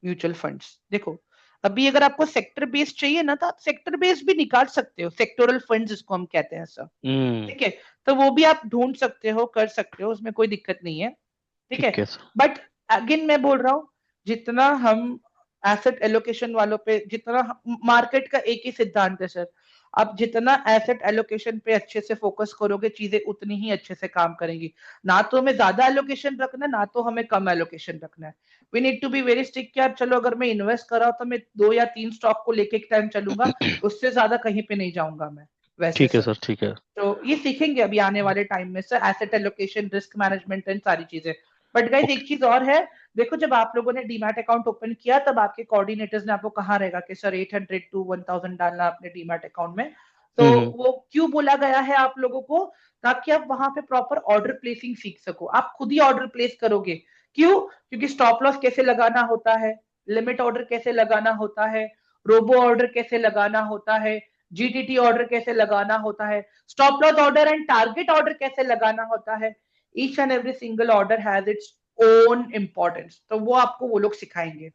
mutual funds, देखो अभी अगर आपको सेक्टर बेस्ड चाहिए ना, तो आप सेक्टर बेस्ड भी निकाल सकते हो, सेक्टोरल फंड्स जिसको हम कहते हैं सर। हम्म। ठीक है। तो वो भी आप ढूंढ सकते हो, कर सकते हो, उसमें कोई दिक्कत नहीं है। ठीक है। ठीक है सर। बट अगेन मैं बोल रहा हूँ, जितना हम एसेट एलोकेशन वालों पे, जितना मार्केट का एक ही सिद्धांत है सर, आप जितना एसेट एलोकेशन पे अच्छे से फोकस करोगे, चीजें उतनी ही अच्छे से काम करेंगी। ना तो हमें ज्यादा एलोकेशन रखना है, ना तो हमें कम एलोकेशन रखना है। We need to be very strict. यार चलो, अगर मैं इन्वेस्ट कर रहा हूँ तो मैं 2 या 3 स्टॉक को लेके एक टाइम चलूंगा, उससे ज्यादा कहीं पे नहीं जाऊंगा मैं, वैसे ठीक है सर। सर, ठीक है। तो ये सीखेंगे अभी आने वाले टाइम में sir, asset allocation, risk management and सारी चीजें। But guys okay. एक चीज और है, देखो जब आप लोगों ने डीमैट अकाउंट ओपन किया, तब आपके कोऑर्डिनेटर्स ने आपको कहा रहेगा कि सर 800 to 1000 डालना अपने डीमैट अकाउंट में। तो हम्म। वो क्यों बोला गया है आप लोगों को? ताकि आप वहां पे प्रॉपर ऑर्डर प्लेसिंग सीख सको, आप खुद ही ऑर्डर प्लेस करोगे। क्यों? क्योंकि स्टॉप लॉस कैसे लगाना होता है, लिमिट ऑर्डर कैसे लगाना होता है, रोबो ऑर्डर कैसे लगाना होता है, GTT ऑर्डर कैसे लगाना होता है, stop loss order and target order कैसे लगाना होता है। Each and every single order has its own importance, तो वो आपको वो लोग सिखाएंगे।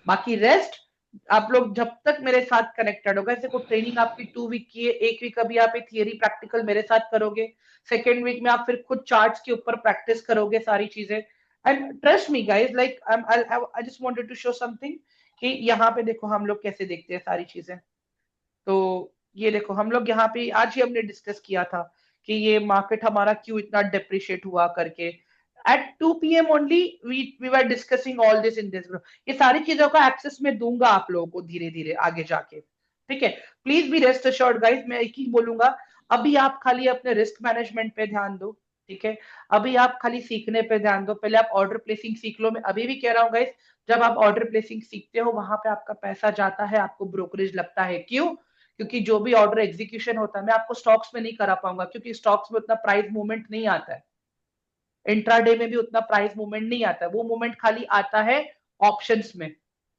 बाकी रेस्ट आप लोग जब तक मेरे साथ कनेक्टेड होगा, जैसे को ट्रेनिंग आपकी 2 वीक की है, एक वीक अभी आप थियरी प्रैक्टिकल मेरे साथ करोगे, सेकेंड वीक में आप फिर खुद चार्ट्स के ऊपर प्रैक्टिस करोगे सारी चीजें। And trust me guys, like I just wanted to show something कि यहाँ पे देखो हम लोग कैसे देखते हैं सारी चीजें। तो ये देखो हम लोग यहाँ पे आज ही हमने डिस्कस किया था कि ये मार्केट हमारा क्यों इतना डिप्रिशिएट हुआ करके। At 2 PM only we were discussing all this in this. ये सारी चीजों का एक्सेस मैं दूंगा आप लोगों को धीरे धीरे आगे जाके। ठीक है। Please be rest assured guys, मैं एक ही बोलूंगा, अभी आप खाली अपने रिस्क मैनेजमेंट पे ध्यान दो। ठीक है। अभी आप खाली सीखने पे ध्यान दो, पहले आप ऑर्डर प्लेसिंग सीख लो। मैं अभी भी कह रहा हूँ गाइस, जब आप ऑर्डर प्लेसिंग सीखते हो, वहां पे आपका पैसा जाता है, आपको ब्रोकरेज लगता है। क्यों? क्योंकि जो भी ऑर्डर एग्जीक्यूशन होता है, मैं आपको स्टॉक्स में नहीं करा पाऊंगा, क्योंकि स्टॉक्स में उतना प्राइस मूवमेंट नहीं आता है, इंट्राडे में भी उतना प्राइस मूवमेंट नहीं आता है, वो मूवमेंट खाली आता है ऑप्शंस में।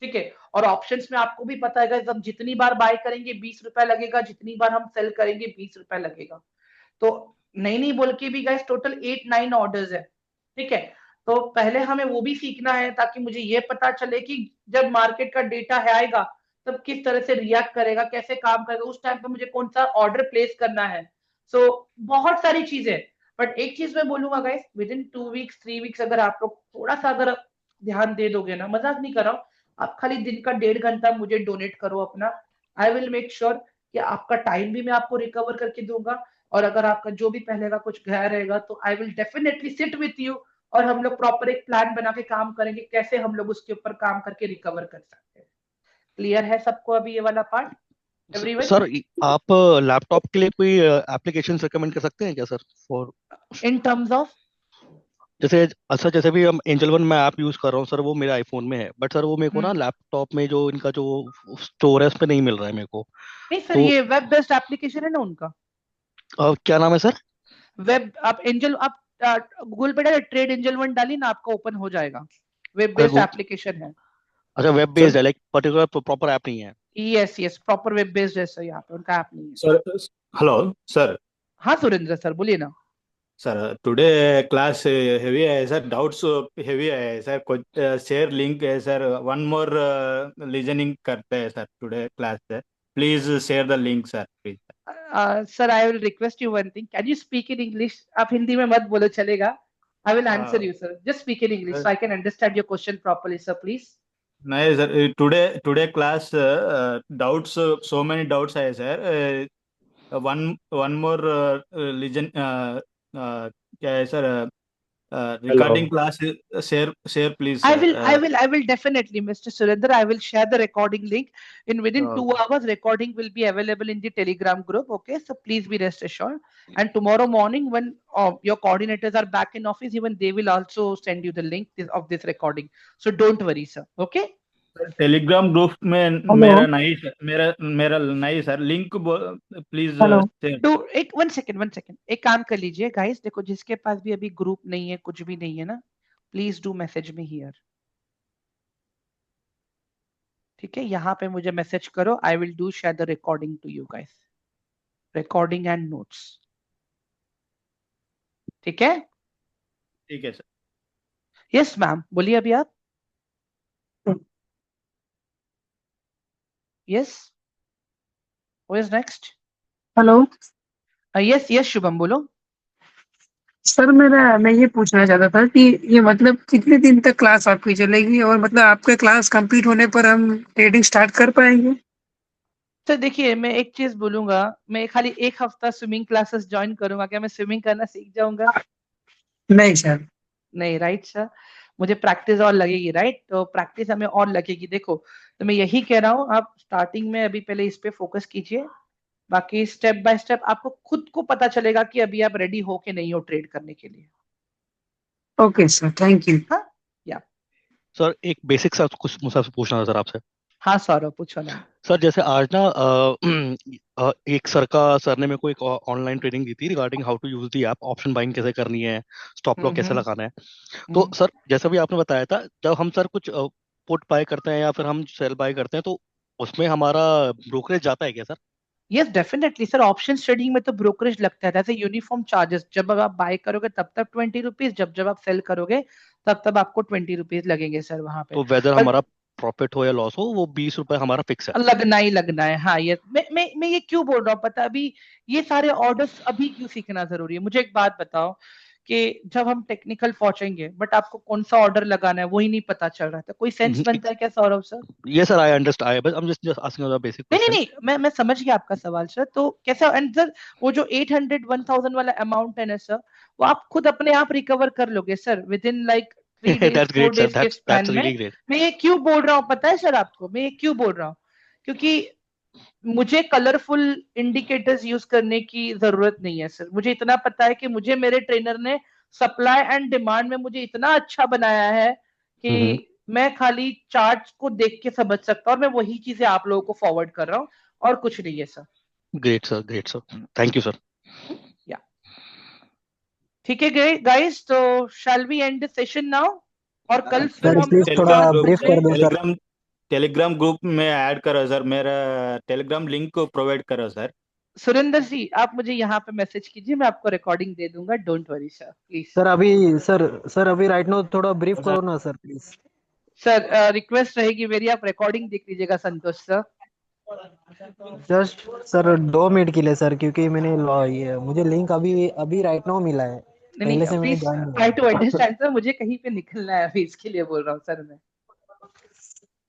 ठीक है। और ऑप्शंस में आपको भी पता है जब जितनी बार बाय करेंगे 20 रुपए लगेगा, जितनी बार हम सेल करेंगे 20 रुपए लगेगा। तो नहीं नहीं बोल के भी गाइस टोटल 8-9 ऑर्डर्स है। ठीक है। तो पहले हमें वो भी सीखना है, ताकि मुझे ये पता चले कि जब मार्केट का डेटा है आएगा, तब किस तरह से रिएक्ट करेगा, कैसे काम करेगा, उस टाइम पे मुझे कौन सा ऑर्डर प्लेस करना है। बहुत सारी चीजें। बट एक चीज मैं बोलूंगा guys, with in 2 weeks 3 weeks अगर आप लोग थोड़ा सा अगर ध्यान दे दोगे ना, मजाक नहीं कर रहा हूँ, आप खाली दिन का 1.5 घंटा मुझे डोनेट करो अपना, आई विल मेक श्योर कि आपका टाइम भी मैं आपको रिकवर करके दूंगा। और अगर आपका जो भी पहले का कुछ गया रहेगा, तो I will definitely sit with you और हम लोग प्रॉपर एक प्लान बना के काम करेंगे कैसे हम लोग उसके ऊपर काम करके रिकवर कर सकते हैं। क्लियर है सबको अभी ये वाला पार्ट एवरीवन? सर आप लैपटॉप के लिए कोई एप्लीकेशन रिकमेंड कर सकते हैं क्या sir? For in terms of जैसे अच्छा, जैसे भी हम एंजल वन मैं ऐप यूज कर रहा हूँ सर, वो मेरे आईफोन में है, बट सर वो मेरे को ना लैपटॉप में जो इनका जो स्टोर है उस पे नहीं मिल रहा है मेरे को। नहीं सर, तो ये वेब बेस्ड एप्लीकेशन है ना उनका। क्या नाम है सर? वेब आप एंजल आप गूगल पे डालिए, ट्रेड एंजल वन डालिए ना, आपका ओपन हो जाएगा। वेब अच्छा बेस्ड एप्लीकेशन है। अच्छा, वेब बेस्ड है, लाइक पर्टिकुलर प्रॉपर ऐप नहीं है। Yes yes, proper web based है सर, यहाँ पे उनका ऐप नहीं है। Sir, hello, sir. हाँ सुरेंद्र सर बोलिए ना। Sir, today class heavy है sir. Doubts heavy है sir. कुछ share link है sir. One more listening करते हैं sir. Today class है. Please share the link sir. Please. Sir I will request you one thing, can you speak in English? आप हिंदी में मत बोलो चलेगा। I will answer you sir, just speak in English so I can understand your question properly sir please. नहीं sir. Today class doubts so many doubts है sir. One more listen क्या है sir? Recording class share please I sir. will, I will definitely, Mr. Surendra. I will share the recording link. In within 2 hours, recording will be available in the Telegram group. Okay, so please be rest assured. And tomorrow morning, when your coordinators are back in office, even they will also send you the link of this recording. So don't worry, sir. Okay. Telegram group में मेरा नहीं sir, मेरा नहीं sir, link please share. तो एक one second एक काम कर लीजिए गाइस, देखो जिसके पास भी अभी ग्रुप नहीं है, कुछ भी नहीं है ना, please do message me here. ठीक है, यहाँ पे मुझे मैसेज करो, I will do share the recording to you guys, recording and notes. ठीक है? ठीक है सर। यस मैम, बोलिए अभी आप। Yes, who is next? Hello yes yes Shubham बोलो। सर, मैं ये पूछना चाहता था कि ये मतलब कितने दिन तक क्लास आपकी चलेगी, और मतलब आपके क्लास कंप्लीट होने पर हम ट्रेडिंग स्टार्ट कर पाएंगे? तो देखिए मैं एक चीज बोलूंगा, मैं खाली एक हफ्ता स्विमिंग क्लासेस ज्वाइन करूंगा, क्या मैं स्विमिंग करना सीख जाऊंगा? नहीं सर। नहीं, राइट सर, मुझे प्रैक्टिस और लगेगी, राइट? तो प्रैक्टिस हमें और लगेगी। देखो तो मैं यही कह रहा हूँ, आप स्टार्टिंग में अभी पहले इस पे फोकस कीजिए, बाकी स्टेप बाय स्टेप आपको खुद को पता चलेगा कि अभी आप रेडी हो कि नहीं हो ट्रेड करने के लिए। Okay sir, thank you. हाँ या सर एक बेसिक सा कुछ मुझसे पूछना था सर आपसे। हाँ सौरभ पूछो ना। सर जैसे आज ना एक सर ने मेरे को एक ऑनलाइन ट्रेनिंग दी थी regarding how to use the app, option buying कैसे करनी है, स्टॉप लॉस कैसे लगाना है। तो सर जैसा भी आपने बताया था, जब हम सर कुछ पुट बाय करते हैं या फिर हम सेल बाय करते हैं, तो उसमें हमारा ब्रोकरेज जाता है क्या sir? Yes definitely sir, option trading में तो ब्रोकरेज लगता है, जैसे यूनिफॉर्म चार्जेस, जब आप बाय करोगे तब तक 20 रुपीज, जब आप सेल करोगे तब आपको 20 रुपीज लगेंगे सर वहां पे। तो वेदर पर हमारा प्रॉफिट हो या लॉस हो, वो 20 रुपए हमारा फिक्स है। लगना ही लगना है। हाँ ये मैं ये क्यों बोल रहा हूँ पता, अभी ये सारे ऑर्डर्स अभी क्यों सीखना जरूरी है? मुझे एक बात बताओ कि जब हम टेक्निकल पहुंचेंगे बट आपको कौन सा ऑर्डर लगाना है वही नहीं पता चल रहा था, कोई सेंस बनता है क्या सौरभ सर? ये सर आई अंडरस्टैंड, बस I am just asking a basic नहीं नहीं क्वेश्चन। नहीं, मैं समझ गया आपका सवाल सर। तो कैसा, एंड सर वो जो 800 1000 वाला अमाउंट है ना सर, वो आप खुद अपने आप रिकवर कर लोगे sir with in like 3 days that's 4 great sir, days के दैट्स स्पैन रियली में। ग्रेट। मैं ये क्यों बोल रहा हूँ पता है सर आपको, मैं ये क्यों बोल रहा हूँ, क्योंकि मुझे कलरफुल इंडिकेटर्स यूज करने की जरूरत नहीं है सर। मुझे इतना पता है कि मुझे मेरे ट्रेनर ने सप्लाई एंड डिमांड में मुझे इतना अच्छा बनाया है कि मैं खाली चार्ट्स को देख के समझ सकता हूँ, और मैं वही चीजें आप लोगों को फॉरवर्ड कर रहा हूँ और कुछ नहीं है sir. Great sir, great sir, thank you sir. या ठीक है गाइस, तो shall we end the session now, और कल फिर सर हम प्लीज लोग थोड़ा 4 ब्रीफ बजे कर दो सर। टेलीग्राम ग्रुप में ऐड करो सर, मेरा टेलीग्राम लिंक को प्रोवाइड करो सर। सुरेंद्र जी आप मुझे यहाँ पे मैसेज कीजिए, मैं आपको रिकॉर्डिंग दे दूंगा, don't worry sir please. Sir अभी राइट नाउ थोड़ा ब्रीफ करो ना सर प्लीज। सर रिक्वेस्ट रहेगी मेरी, आप रिकॉर्डिंग देख लीजिएगा संतोष सर। जस्ट सर 2 मिनट के लिए सर, क्योंकि ये मुझे लिंक अभी अभी राइट नाउ मिला है, नहीं पहले नहीं से मैंने प्लीज ज्वाइन नहीं ट्राई टू किया। अंडरस्टैंड सर, मुझे कहीं पे निकलना है अभी, इसके लिए बोल रहा हूँ सर मैं।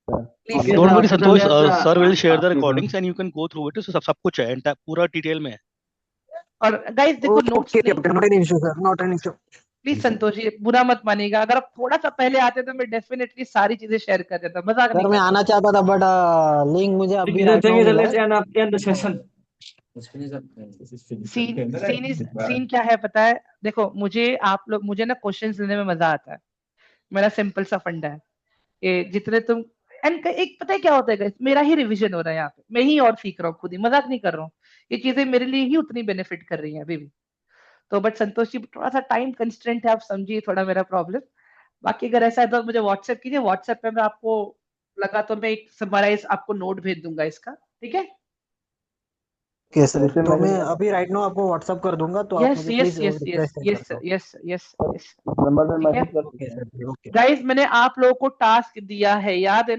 Please don't worry Santosh, sir will share the recordings and you can go through it, सब कुछ है पूरा डिटेल में है। और गाइस देखो नोट्स ओके नहीं, not an issue sir, not an issue. Please Santosh ji बुरा मत मानिएगा, अगर आप थोड़ा सा पहले आते तो मैं डेफिनेटली सारी चीजें शेयर कर देता, मजाक सर नहीं मैं कर आना रहा। चाहता था बट लिंक मुझे अभी right now Thank you, sir. मिला Let's है। end the session. सीन क्या है पता है, देखो मुझे ना क्वेश्चंस लेने में मजा आता है, मेरा सिंपल सा फंडा है, ये जितने तुम एंड एक पता है क्या होता है guys, मेरा ही रिवीजन हो रहा है यहाँ पे, मैं ही और सीख रहा हूँ खुद ही, मजाक नहीं कर रहा हूँ, ये चीजें मेरे लिए ही उतनी बेनिफिट कर रही हैं अभी भी। तो बट संतोष जी थोड़ा सा टाइम कंस्ट्रेंट है, आप समझिए थोड़ा मेरा प्रॉब्लम। बाकी अगर ऐसा है तो मुझे व्हाट्सएप कीजिए, व्हाट्सएप पे मैं आपको लगा तो मैं एक समराइज आपको नोट भेज दूंगा इसका, ठीक है? ओके सर, तो मैं अभी राइट नाउ आपको व्हाट्सअप कर दूंगा, तो आप यस मुझे yes please yes reply yes send कर यस दो। यस यस यस, नंबर पे ठीक है मैसेज कर ओके सर, ओके। गाइस, मैंने आप लोगों को टास्क दिया है, याद है ना?